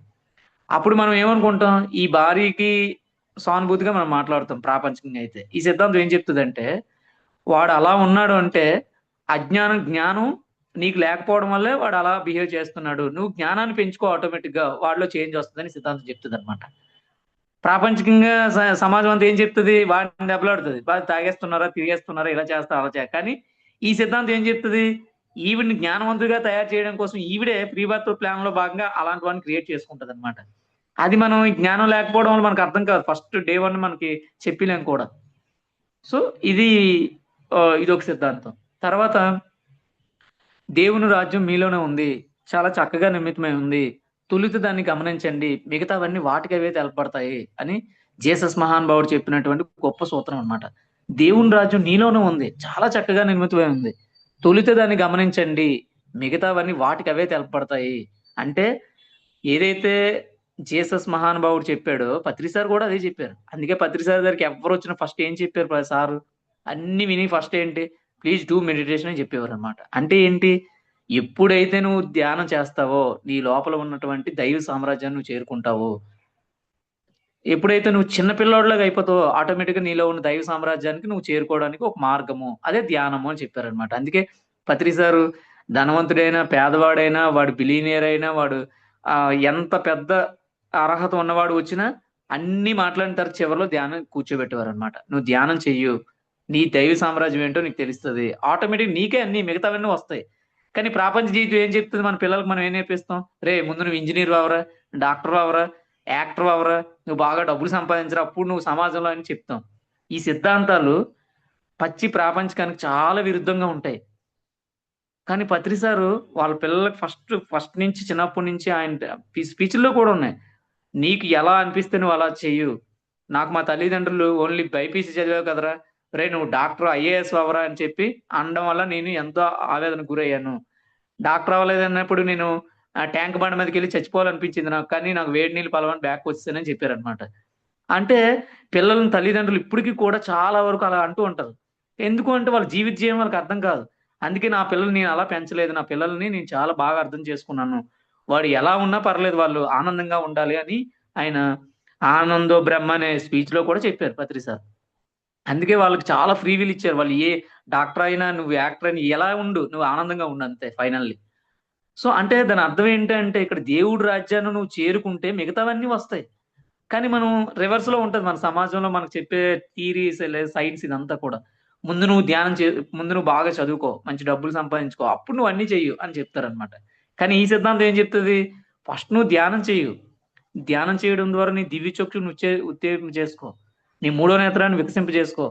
అప్పుడు మనం ఏమనుకుంటాం, ఈ భార్యకి సానుభూతిగా మనం మాట్లాడుతాం ప్రాపంచికంగా అయితే. ఈ సిద్ధాంతం ఏం చెప్తదంటే, వాడు అలా ఉన్నాడు అంటే, జ్ఞానం నీకు లేకపోవడం వల్లే వాడు అలా బిహేవ్ చేస్తున్నాడు. నువ్వు జ్ఞానాన్ని పెంచుకో ఆటోమేటిక్‌గా వాడిలో చేంజ్ వస్తదని సిద్ధాంతం చెప్తదనమాట. ప్రాపంచికంగా సమాజం అంతా ఏం చెప్తది? వాడిని దెబ్బలాడుతది. తాగేస్తున్నారా, తిరిగేస్తున్నారా, ఇలా చేస్తా, అలా కానీ ఈ సిద్ధాంతం ఏం చెప్తది? ఈవిడ్ని జ్ఞానవంతుడిగా తయారు చేయడం కోసం ఈవిడే ప్రీ బర్త్ ప్లాన్‌లో భాగంగా అలాంటివన్నీ క్రియేట్ చేసుకుంటదనమాట. అది మనం ఈ జ్ఞానం లేకపోవడం వల్ల మనకు అర్థం కాదు. ఫస్ట్ డే 1 మనకి చెప్పలేం కూడా. సో, ఇది ఇదొక సిద్ధాంతం. తర్వాత దేవుని రాజ్యం మీలోనే ఉంది. చాలా చక్కగా నిర్మితమై ఉంది. తొలుత దాన్ని గమనించండి. మిగతావన్నీ వాటికవే తెలపబడతాయి అని జీసస్ మహానుభావుడు చెప్పినటువంటి గొప్ప సూత్రం అన్నమాట. దేవుని రాజ్యం నీలోనే ఉంది. చాలా చక్కగా నిర్మితమై ఉంది. తొలుత దాన్ని గమనించండి. మిగతావన్నీ వాటికవే తెలపబడతాయి. అంటే ఏదైతే జీసస్ మహానుభావుడు చెప్పాడో పత్రి సార్ గూడా అదే చెప్పారు. అందుకే పత్రి సార్ దగ్గరికి ఎవ్వరొచ్చినా ఫస్ట్ ఏం చెప్పారు సారు? అన్నీ విని ఫస్ట్ ఏంటి? ప్లీజ్ డూ మెడిటేషన్ అని చెప్పేవారనమాట. అంటే ఏంటి? ఎప్పుడైతే నువ్వు ధ్యానం చేస్తావో, నీ లోపల ఉన్నటువంటి దైవ సామ్రాజ్యాన్ని నువ్వు చేరుకుంటావో, ఎప్పుడైతే నువ్వు చిన్న పిల్లోడిలాగా అయిపోతావో, ఆటోమేటిక్‌గా నీలో ఉన్న దైవ సామ్రాజ్యానికి నువ్వు చేరుకోవడానికి ఒక మార్గము. అదే ధ్యానము అని చెప్పారనమాట. అందుకే పత్రి సారు ధనవంతుడైనా, పేదవాడైనా, వాడు బిలియనీర్ అయినా, వాడు ఎంత పెద్ద అర్హత ఉన్నవాడు వచ్చినా అన్నీ మాట్లాడిన తర్వాత చివరిలో ధ్యానం కూర్చోబెట్టేవారనమాట. "నువ్వు ధ్యానం చెయ్యు. నీ దైవ సామ్రాజ్యం ఏంటో నీకు తెలుస్తది. ఆటోమేటిక్‌గా నీకే అన్నీ మిగతావన్నీ వస్తాయి." కానీ ప్రాపంచ జీవితం ఏం చెప్తది మన పిల్లలకి మనం ఏం నేర్పిస్తాం? "రేయ్! ముందు నువ్వు ఇంజినీర్ అవ్వరా, డాక్టర్ అవ్వరా, యాక్టర్ అవ్వరా, నువ్వు బాగా డబ్బులు సంపాదించరా అప్పుడు నువ్వు సమాజంలో" అని చెప్తాం. ఈ సిద్ధాంతాలు పచ్చి ప్రాపంచికానికి చాలా విరుద్ధంగా ఉంటాయి. కానీ పత్రి సారు వాళ్ళ పిల్లలకి ఫస్ట్ నుంచి చిన్నప్పటి నుంచి ఆయన స్పీచ్‌ల్లో కూడా ఉన్నాయి. "నీకు ఎలా అనిపిస్తే నువ్వు అలా చెయ్యు. నాకు మా తల్లిదండ్రులు ఓన్లీ బైపీసీ చదివావు కదరా! ఒరేయ్! నువ్వు డాక్టర్, ఐఏఎస్ అవ్వరా" అని చెప్పి అనడం వల్ల నేను ఎంతో ఆవేదనకు గురయ్యాను. డాక్టర్ అవ్వలేదన్నప్పుడు నేను ట్యాంక్ బండ్ మీదకెళ్ళి చచ్చిపోవాలనిపించింది నాకు. కానీ నాకు వేడి నీళ్ళు పలవని బ్యాక్‌కొచ్చేసానని చెప్పారనమాట. అంటే పిల్లలని తల్లిదండ్రులు ఇప్పటికి కూడా చాలా వరకు అలా అంటూ ఉంటారు. ఎందుకు అంటే వాళ్ళ జీవిత ధ్యేయం వాళ్ళకి అర్థం కాదు. అందుకే నా పిల్లల్ని నేను అలా పెంచలేదు. నా పిల్లల్ని నేను చాలా బాగా అర్థం చేసుకున్నాను. వాడు ఎలా ఉన్నా పర్లేదు వాళ్ళు ఆనందంగా ఉండాలి అని ఆయన 'ఆనందో బ్రహ్మ' అనే స్పీచ్‌లో కూడా చెప్పారు పత్రి సార్. అందుకే వాళ్ళకి చాలా ఫ్రీ విల్ ఇచ్చారు. వాళ్ళు డాక్టర్ అయినా, నువ్వు యాక్టర్ అయినా ఎలా ఉండు. నువ్వు ఆనందంగా ఉండు అంతే ఫైనల్లీ. సో, అంటే దాని అర్థం ఏంటంటే ఇక్కడ దేవుడి రాజ్యాన్ని నువ్వు చేరుకుంటే మిగతావన్నీ వస్తాయి. కానీ మనం రివర్స్‌లో ఉంటది. మన సమాజంలో మనకు చెప్పే థియరీస్ లేదా సైన్స్ ఇదంతా కూడా. ముందు నువ్వు ధ్యానం చే ముందు నువ్వు బాగా చదువుకో. మంచి డబ్బులు సంపాదించుకో. అప్పుడు నువ్వు అన్నీ చెయ్యు అని చెప్తారనమాట. కానీ ఈ సిద్ధాంతం ఏం చెప్తది? ఫస్ట్ నువ్వు ధ్యానం చెయ్యు. ధ్యానం చేయడం ద్వారా నీ దివ్య చక్షుని ఉత్తేజింప చేసుకో. నీ మూడో నేత్రాన్ని వికసింపజేసుకో.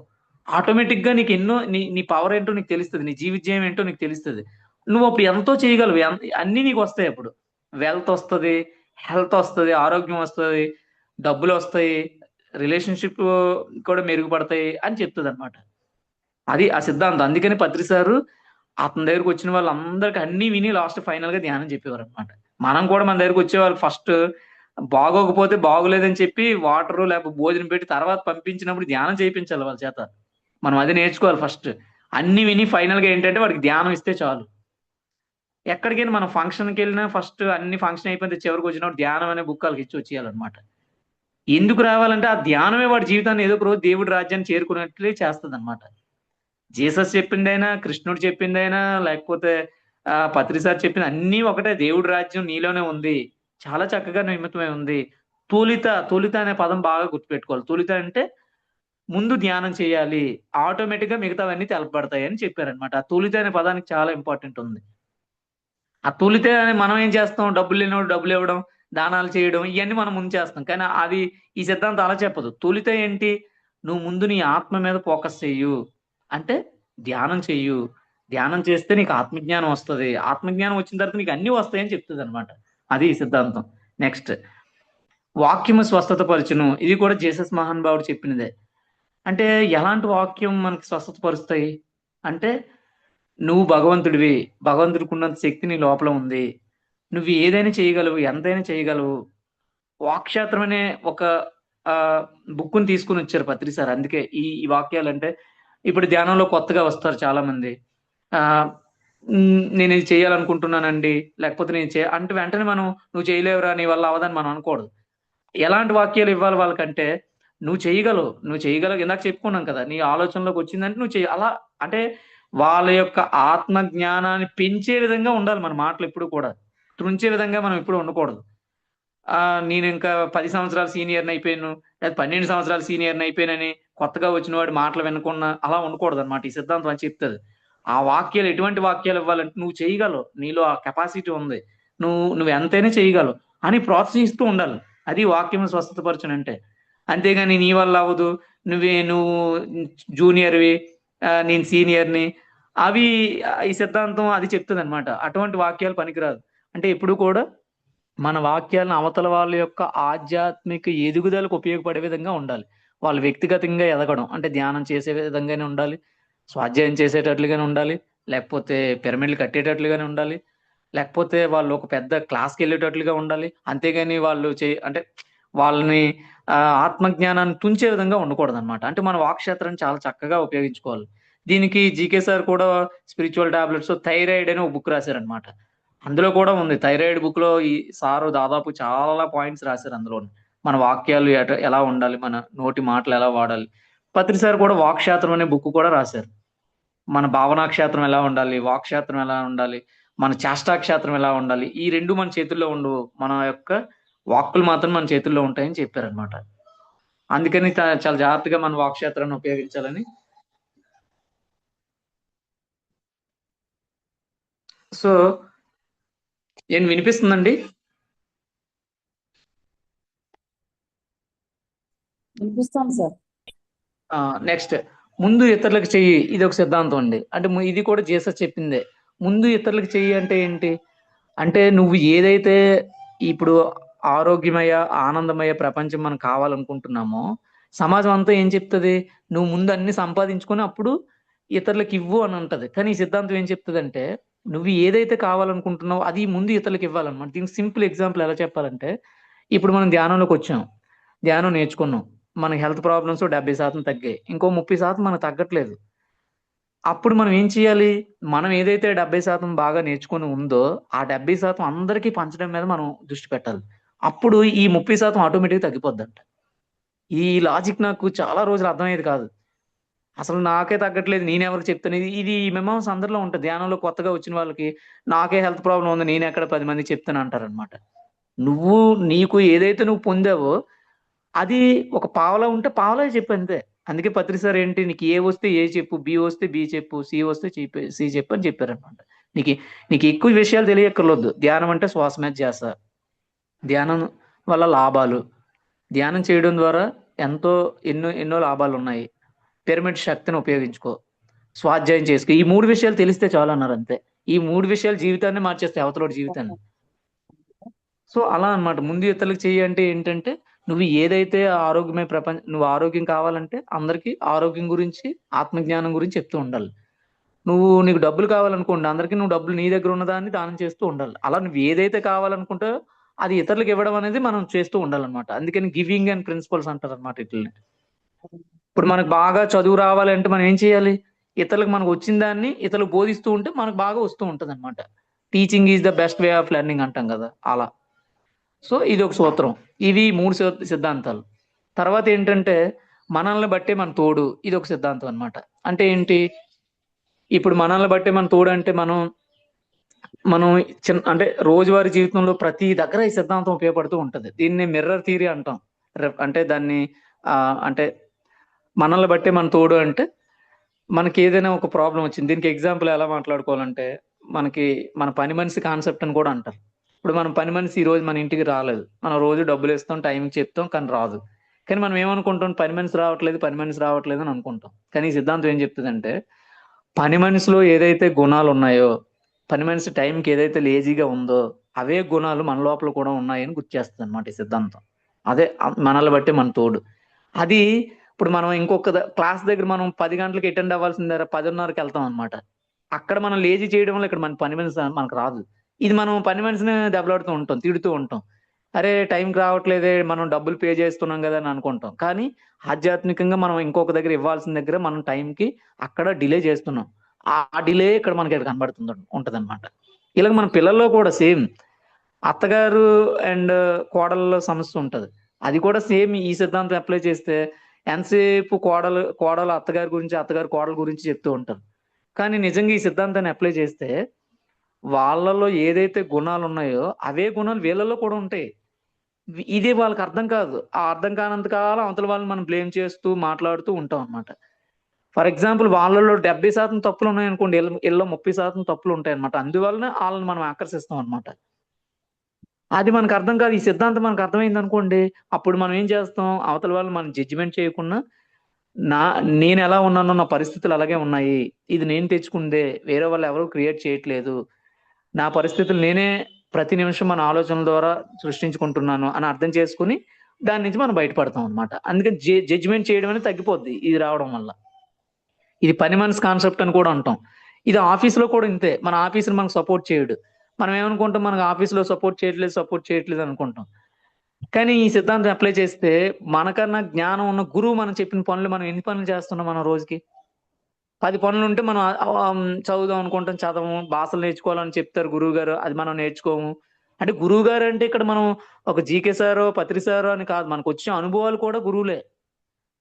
ఆటోమేటిక్‌గా నీకెన్నో నీ నీ పవర్ ఏంటో నీకు తెలుస్తది. నీ జీవితజయం ఏంటో నీకు తెలుస్తది. నువ్వప్పుడు ఎంతో చేయగలవు. అన్నీ నీకొస్తాయప్పుడు. వెల్తొస్తది, హెల్తొస్తది, ఆరోగ్యం వస్తది, డబ్బులొస్తాయి, రిలేషన్‌షిప్ కూడా మెరుగుపడతాయి అని చెప్తదనమాట. అది ఆ సిద్ధాంతం. అందుకని పత్రి సారు అతని దగ్గరికి వచ్చిన వాళ్ళందరికి అన్ని విని లాస్ట్ ఫైనల్ గా ధ్యానం చెప్పేవారు అనమాట. మనం కూడా మన దగ్గరికి వచ్చే వాళ్ళు ఫస్ట్ బాగోకపోతే బాగోలేదని చెప్పి వాటర్ లేకపోతే భోజనం పెట్టి తర్వాత పంపించినప్పుడు ధ్యానం చేయించాలి వాళ్ళ చేత. మనం అది నేర్చుకోవాలి ఫస్ట్. అన్ని విని ఫైనల్ గా ఏంటంటే వాడికి ధ్యానం ఇస్తే చాలు. ఎక్కడికైనా మనం ఫంక్షన్కి వెళ్ళినా ఫస్ట్ అన్ని ఫంక్షన్ అయిపోతే చివరికి వచ్చినప్పుడు ధ్యానం అనే బుక్ వాళ్ళకి ఇచ్చి వచ్చేయాలన్నమాట. ఎందుకు రావాలంటే ఆ ధ్యానమే వాడి జీవితాన్ని ఏదో ఒక రోజు దేవుడి రాజ్యాన్ని చేరుకున్నట్లే చేస్తుంది అనమాట. జీసస్ చెప్పిందైనా, కృష్ణుడు చెప్పిందైనా, లేకపోతే పత్రి సార్ చెప్పింది అన్నీ ఒకటే. దేవుడి రాజ్యం నీలోనే ఉంది. చాలా చక్కగా నిమిత్తమై ఉంది. తొలిత అనే పదం బాగా గుర్తుపెట్టుకోవాలి. తొలిత అంటే ముందు ధ్యానం చేయాలి. ఆటోమేటిక్‌గా మిగతావన్నీ తెలపబడతాయని చెప్పారనమాట. ఆ తొలిత అనే పదానికి చాలా ఇంపార్టెంట్ ఉంది. ఆ తొలితే అని మనం ఏం చేస్తాం? డబ్బులు లేనోడు డబ్బులివ్వడం, దానాలు చేయడం ఇయన్నీ మనం ముందు చేస్తాం. కానీ అది ఈ సిద్ధాంతం అలా చెప్పదు. తొలిత ఏంటి? నువ్వు ముందు నీ ఆత్మ మీద ఫోకస్ చెయ్యు. అంటే ధ్యానం చెయ్యు. ధ్యానం చేస్తే నీకు ఆత్మజ్ఞానం వస్తది. ఆత్మజ్ఞానం వచ్చిన తర్వాత నీకు అన్నీ వస్తాయని చెప్తదనమాట. అది ఈ సిద్ధాంతం. నెక్స్ట్ వాక్యము స్వస్థత పరచును. ఇది కూడా జీసస్ మహానుభావుడు చెప్పినదే. అంటే ఎలాంటి వాక్యం మనకి స్వస్థత పరుస్తాయి? అంటే నువ్వు భగవంతుడివి. భగవంతుడికున్నంత శక్తి నీ లోపల ఉంది. నువ్వు ఏదైనా చేయగలవు. ఎంతైనా చేయగలవు. వాక్క్షేత్రం అనే ఒక బుక్కుని తీసుకొనొచ్చారు పత్రి సార్. అందుకే ఈ వాక్యాలంటే ఇప్పుడు ధ్యానంలో కొత్తగా వస్తారు చాలామంది. ఆహ్, నేనిది చేయాలనుకుంటున్నానండి. లేకపోతే అంటే వెంటనే మనం "నువ్వు చేయలేవురా! నీ వల్ల అవ్వదని" మనం అనకూడదు. ఎలాంటి వాక్యాలు ఇవ్వాలి వాళ్ళకంటే, "నువ్వు చేయగలవు. నువ్వు చేయగలవు." ఇందాక చెప్పుకున్నాం కదా! నీ ఆలోచనలోకొచ్చిందంటే నువ్వు అలా అంటే వాళ్ళ యొక్క ఆత్మ జ్ఞానాన్ని పెంచే విధంగా ఉండాలి మన మాటలెప్పుడు కూడా. త్రుంచే విధంగా మనం ఎప్పుడు ఉండకూడదు. నేనింకా 10 సంవత్సరాలు సీనియర్‌నయిపోయాను. లేదా 12 సంవత్సరాలు సీనియర్‌నయిపోయానని కొత్తగా వచ్చిన వాడి మాటలు వినకుండా అలా ఉండకూడదనమాట. ఈ సిద్ధాంతం అది చెప్తది. ఆ వాక్యాలు ఎటువంటి వాక్యాలివ్వాలంటే, "నువ్వు చేయగలవు. నీలో ఆ కెపాసిటీ ఉంది. నువ్వెంతైనా చేయగలవు" అని ప్రోత్సహిస్తూ ఉండాలి. అది వాక్యము స్వస్థతపరచునంటే. అంతేగాని నీ వల్ల అవ్వదు. నువ్వు జూనియర్‌వి, నేను సీనియర్‌ని. అవి ఈ సిద్ధాంతం అది చెప్తదనమాట. అటువంటి వాక్యాలు పనికిరాదు. అంటే ఎప్పుడు కూడా మన వాక్యాలను అవతల వాళ్ళ యొక్క ఆధ్యాత్మిక ఎదుగుదలకు ఉపయోగపడే విధంగా ఉండాలి. వాళ్ళు వ్యక్తిగతంగా ఎదగడం అంటే ధ్యానం చేసే విధంగానే ఉండాలి. స్వాధ్యాయం చేసేటట్లుగానే ఉండాలి. లేకపోతే పిరమిడ్‌లు కట్టేటట్లుగానే ఉండాలి. లేకపోతే వాళ్ళు ఒక పెద్ద క్లాస్‌కెళ్ళేటట్లుగా ఉండాలి. అంతేగాని వాళ్ళు అంటే వాళ్ళని ఆత్మజ్ఞానాన్ని తుంచే విధంగా ఉండకూడదనమాట. అంటే మన వాక్‌క్షేత్రాన్ని చాలా చక్కగా ఉపయోగించుకోవాలి. దీనికి జీకే సార్ కూడా స్పిరిచ్యువల్ టాబ్లెట్స్ థైరాయిడ్ అని ఒక బుక్ రాసారనమాట. అందులో కూడా ఉంది. థైరాయిడ్ బుక్‌లో ఈ సారు దాదాపు చాలా పాయింట్స్ రాసారు అందులోని. మన వాక్యాలు ఎలా ఉండాలి? మన నోటి మాటలు ఎలా వాడాలి? పత్రి సార్ కూడా వాక్‌క్షేత్రం అనే బుక్ కూడా రాసారు. మన భావనా క్షేత్రం ఎలా ఉండాలి? వాక్‌క్షేత్రం ఎలా ఉండాలి? మన చేష్టా క్షేత్రం ఎలా ఉండాలి? ఈ 2 మన చేతుల్లో ఉండవు. మన యొక్క వాక్కులు మాత్రం మన చేతుల్లో ఉంటాయని చెప్పారనమాట. అందుకని చాలా జాగ్రత్తగా మన వాక్‌క్షేత్రాన్ని ఉపయోగించాలని. సో, వినిపిస్తుందండి? వినిపిస్తోంది సార్. నెక్స్ట్ ముందు ఇతరులకు చెయ్యి. ఇదొక సిద్ధాంతం అండి. అంటే ఇది కూడా జీసస్ చెప్పిందే. ముందు ఇతరులకు చెయ్యి అంటే ఏంటి? అంటే నువ్వు ఏదైతే ఇప్పుడు ఆరోగ్యమయ, ఆనందమయ ప్రపంచం మనం కావాలనుకుంటున్నామో, సమాజం అంతా ఏం చెప్తది? నువ్వు ముందు అన్ని సంపాదించుకొని అప్పుడు ఇతరులకివ్వు అని ఉంటది. కానీ ఈ సిద్ధాంతం ఏం చెప్తదంటే, నువ్వు ఏదైతే కావాలనుకుంటున్నావో అది ముందు ఇతరులకివ్వాలన్నమాట. దీనికి సింపుల్ ఎగ్జాంపుల్ ఎలా చెప్పాలంటే, ఇప్పుడు మనం ధ్యానంలోకొచ్చాం. ధ్యానం నేర్చుకున్నాం. మన హెల్త్ ప్రాబ్లమ్స్ 70% తగ్గాయి. ఇంకో 30% మనకు తగ్గట్లేదు. అప్పుడు మనం ఏం చేయాలి? మనం ఏదైతే 70% బాగా నేర్చుకొని ఉందో, ఆ 70% అందరికీ పంచడం మీద మనం దృష్టి పెట్టాలి. అప్పుడు ఈ 30% ఆటోమేటిక్‌గా తగ్గిపోద్దంట. ఈ లాజిక్ నాకు చాలా రోజులు అర్థమయ్యేది కాదు. అసలు నాకే తగ్గట్లేదు నేనెవరికి చెప్తాను? ఇది ఈ మీమాంస అందరిలో ఉంటది. ధ్యానంలో కొత్తగా వచ్చిన వాళ్ళకి, నాకే హెల్త్ ప్రాబ్లమ్ ఉంది. నేనెక్కడ 10 మందికి చెప్తాను అంటారనమాట. నువ్వు నీకు ఏదైతే నువ్వు పొందావో అది ఒక పావలా ఉంటే పావలాయే చెప్పు అంతే. అందుకే పత్రి సార్ ఏంటి నీకు ఏ వస్తే ఏ చెప్పు, బి వస్తే బి చెప్పు, సి వస్తే సి చెప్పు అని చెప్పారనమాట. నీకు నీకు ఎక్కువ విషయాలు తెలియక్కర్లొద్దు. ధ్యానం అంటే శ్వాస మీద ధ్యాస. ధ్యానం వల్ల లాభాలు. ధ్యానం చేయడం ద్వారా ఎంతో ఎన్నో లాభాలున్నాయి. పిరమిడ్ శక్తిని ఉపయోగించుకో. స్వాధ్యాయం చేసుకో. ఈ 3 విషయాలు తెలిస్తే చాలన్నారు అంతే. ఈ 3 విషయాలు జీవితాన్నే మార్చేస్తాయి అవతలోడి జీవితాన్ని. సో, అలా అన్నమాట. ముందు ఇతరులకు చెయ్యి అంటే ఏంటంటే, నువ్వు ఏదైతే నువ్వు ఆరోగ్యం కావాలంటే అందరికి ఆరోగ్యం గురించి, ఆత్మజ్ఞానం గురించి చెప్తూ ఉండాలి. నీకు డబ్బులు కావాలనుకోండి, అందరికీ నువ్వు డబ్బులు నీ దగ్గర ఉన్నదాన్ని దానం చేస్తూ ఉండాలి. అలా నువ్వు ఏదైతే కావాలనుకుంటావో అది ఇతరులకు ఇవ్వడం అనేది మనం చేస్తూ ఉండాలన్నమాట. అందుకని గివింగ్ అండ్ ప్రిన్సిపల్స్ అంటారు అనమాట వీటిని. ఇప్పుడు మనకు బాగా చదువు రావాలంటే మనం ఏం చేయాలి? ఇతరులకు మనకు వచ్చిన దాన్ని ఇతరులకు బోధిస్తూ ఉంటే మనకు బాగా వస్తూ ఉంటది అనమాట. Teaching is the best way of learning అంటాం కదా, అలా. సో ఇది ఒక సూత్రం. ఇవి 3 సిద్ధాంతాలు. తర్వాత ఏంటంటే మనల్ని బట్టే మన తోడు, ఇది ఒక సిద్ధాంతం అన్నమాట. అంటే ఏంటి? ఇప్పుడు మనల్ని బట్టే మన తోడు అంటే మనం మనం అంటే రోజువారీ జీవితంలో ప్రతి దగ్గర ఈ సిద్ధాంతం ఉపయోగపడుతూ ఉంటది. దీన్ని మిర్రర్ థియరీ అంటాం. అంటే దాన్ని అంటే మనల్ని బట్టే మన తోడు అంటే మనకి ఏదైనా ఒక ప్రాబ్లం వచ్చింది. దీనికి ఎగ్జాంపుల్ ఎలా మాట్లాడుకోవాలంటే మనకి మన పని మనిషి కాన్సెప్ట్ అని కూడా అంటారు. ఇప్పుడు మన పని మనిషి ఈ రోజు మన ఇంటికి రాలేదు. మనం రోజు డబ్బులు ఇస్తాం, టైంకి చెప్తాం, కానీ రాదు. కానీ మనం ఏమనుకుంటాం? పని మనిషి రావట్లేదు, పని మనిషి రావట్లేదు అని అనుకుంటాం. కానీ ఈ సిద్ధాంతం ఏం చెప్తుందంటే పని మనిషిలో ఏదైతే గుణాలు ఉన్నాయో, పని మనిషి టైంకి ఏదైతే లేజీగా ఉందో అవే గుణాలు మన లోపల కూడా ఉన్నాయని గుర్తు చేస్తుంది అనమాట ఈ సిద్ధాంతం. అదే మనల్ని బట్టి మన తోడు. అది ఇప్పుడు మనం ఇంకొక క్లాస్ దగ్గర మనం 10 గంటలకు అటెండ్ అవ్వాల్సిన దగ్గర 10:30కి వెళ్తాం అనమాట. అక్కడ మనం లేజీ చేయడం వల్ల ఇక్కడ మన పని మనిషి మనకు రాదు. ఇది మనం పని మనిషిని దెబ్బలాడుతూ ఉంటాం, తిడుతూ ఉంటాం. అరే టైంకి రావట్లేదే, మనం డబ్బులు పే చేస్తున్నాం కదా అని అనుకుంటాం. కానీ ఆధ్యాత్మికంగా మనం ఇంకొక దగ్గర ఇవ్వాల్సిన దగ్గర మనం టైంకి అక్కడ డిలే చేస్తున్నాం. ఆ డిలే ఇక్కడ మనకి ఇక్కడ కనబడుతుంది ఉంటదన్నమాట. ఇలాగ మన పిల్లల్లో కూడా సేమ్ అత్తగారు అండ్ కోడళ్ళలో సమస్య ఉంటది. అది కూడా సేమ్ ఈ సిద్ధాంతం అప్లై చేస్తే ఎంతసేపు కోడలు అత్తగారి గురించి, అత్తగారు కోడల గురించి చెప్తూ ఉంటారు. కానీ నిజంగా ఈ సిద్ధాంతాన్ని అప్లై చేస్తే వాళ్ళలో ఏదైతే గుణాలు ఉన్నాయో అవే గుణాలు వీళ్ళలో కూడా ఉంటాయి. ఇది వాళ్ళకి అర్థం కాదు. ఆ అర్థం కానంత కాలం అవతల వాళ్ళని మనం బ్లేమ్ చేస్తూ మాట్లాడుతూ ఉంటాం అన్నమాట. ఫర్ ఎగ్జాంపుల్ వాళ్ళలో 70% తప్పులు ఉన్నాయనుకోండి, ఈళ్ళలో 30% తప్పులు ఉంటాయన్నమాట. అందువలన ఆళ్ళని మనం ఆకర్షిస్తాం అన్నమాట. అది మనకు అర్థం కాదు. ఈ సిద్ధాంతం మనకు అర్థమైందనుకోండి, అప్పుడు మనం ఏం చేస్తాం? అవతల వాళ్ళని మనం జడ్జిమెంట్ చేయకుండా నా నేనెలా ఉన్నానో నా పరిస్థితులు అలాగే ఉన్నాయి. ఇది నేను తెచ్చుకుందే. వేరే వాళ్ళు ఎవరు క్రియేట్ చేయట్లేదు. నా పరిస్థితులు నేనే ప్రతి నిమిషం మన ఆలోచనల ద్వారా సృష్టించుకుంటున్నాను అని అర్థం చేసుకొని, దాని నుంచి మనం బయటపడతాం అన్నమాట. అందుకని జడ్జిమెంట్ చేయడం అనేది తగ్గిపోద్ది ఇది రావడం వల్ల. ఇది పని మనిషి కాన్సెప్ట్ అని కూడా అంటాం. ఇది ఆఫీస్‌లో కూడా ఇంతే. మన ఆఫీసర్ మనకు సపోర్ట్ చేయడు. మనం ఏమనుకుంటాం? మనకు ఆఫీస్‌లో సపోర్ట్ చేయట్లేదు అనుకుంటాం. కానీ ఈ సిద్ధాంతం అప్లై చేస్తే మనకన్నా జ్ఞానం ఉన్న గురువు మనం చెప్పిన పనులు మనం ఎన్ని పనులు చేస్తున్నాం మనం రోజుకి? 10 పనులుంటే మనం చదువుదాం అనుకుంటాం, చదవము. భాషలు నేర్చుకోవాలని చెప్తారు గురువుగారు. అది మనం నేర్చుకోము. అంటే గురువుగారు అంటే ఇక్కడ మనం ఒక జీకే సారో, పత్రి సారో అని కాదు. మనకొచ్చే అనుభవాలు కూడా గురువులే.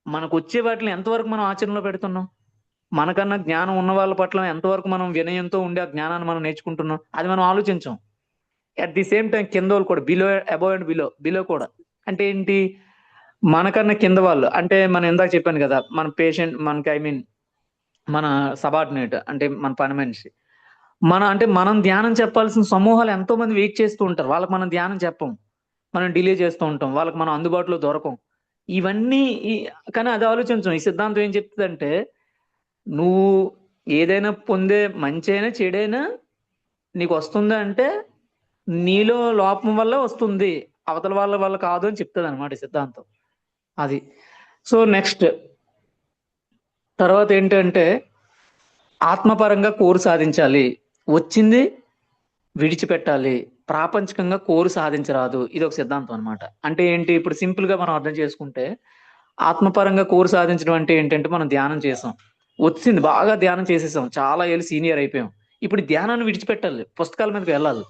మనకొచ్చే వాటిని ఎంతవరకు మనం ఆచరణలో పెడుతున్నాం? మనకన్నా జ్ఞానం ఉన్న వాళ్ళ పట్ల ఎంతవరకు మనం వినయంతో ఉండి ఆ జ్ఞానాన్ని మనం నేర్చుకుంటున్నాం? అది మనం ఆలోచించం. అట్ ది సేమ్ టైమ్ కిందోళ్ళు కూడా అబోవ్ అండ్ బిలో కూడా. అంటే ఏంటి? మనకన్నా కింద వాళ్ళు అంటే మనం ఇందాక చెప్పాను కదా! మన పేషెంట్ మనకి మన సబార్డినేట్ అంటే మన పని మనిషి. అంటే మనం ధ్యానం చెప్పాల్సిన సమూహాలు ఎంతో మంది వెయిట్ చేస్తూ ఉంటారు. వాళ్ళకి మనం ధ్యానం చెప్పం. మనం డిలే చేస్తూ ఉంటాం. వాళ్ళకి మనం అందుబాటులో దొరకం. ఇవన్నీ కానీ అది ఆలోచించం. ఈ సిద్ధాంతం ఏం చెప్తదంటే నువ్వు ఏదైనా పొందే మంచైనా, చెడైనా నీకొస్తుందా అంటే నీలో లోపం వల్ల వస్తుంది. అవతల వాళ్ళ వల్ల కాదు అని చెప్తదనమాట ఈ సిద్ధాంతం. అది. సో నెక్స్ట్ తర్వాత ఏంటంటే ఆత్మపరంగా కోరు సాధించాలి. వచ్చింది విడిచిపెట్టాలి. ప్రాపంచికంగా కోరు సాధించరాదు. ఇదొక సిద్ధాంతం అన్నమాట. అంటే ఏంటి? ఇప్పుడు సింపుల్‌గా మనం అర్థం చేసుకుంటే ఆత్మపరంగా కోరు సాధించడం అంటే ఏంటంటే మనం ధ్యానం చేసాం. వచ్చింది బాగా ధ్యానం చేసేసాం. చాలా ఏళ్ళు సీనియర్ అయిపోయాం. ఇప్పుడు ధ్యానాన్ని విడిచిపెట్టాలి. పుస్తకాల మీదకి వెళ్ళాలి.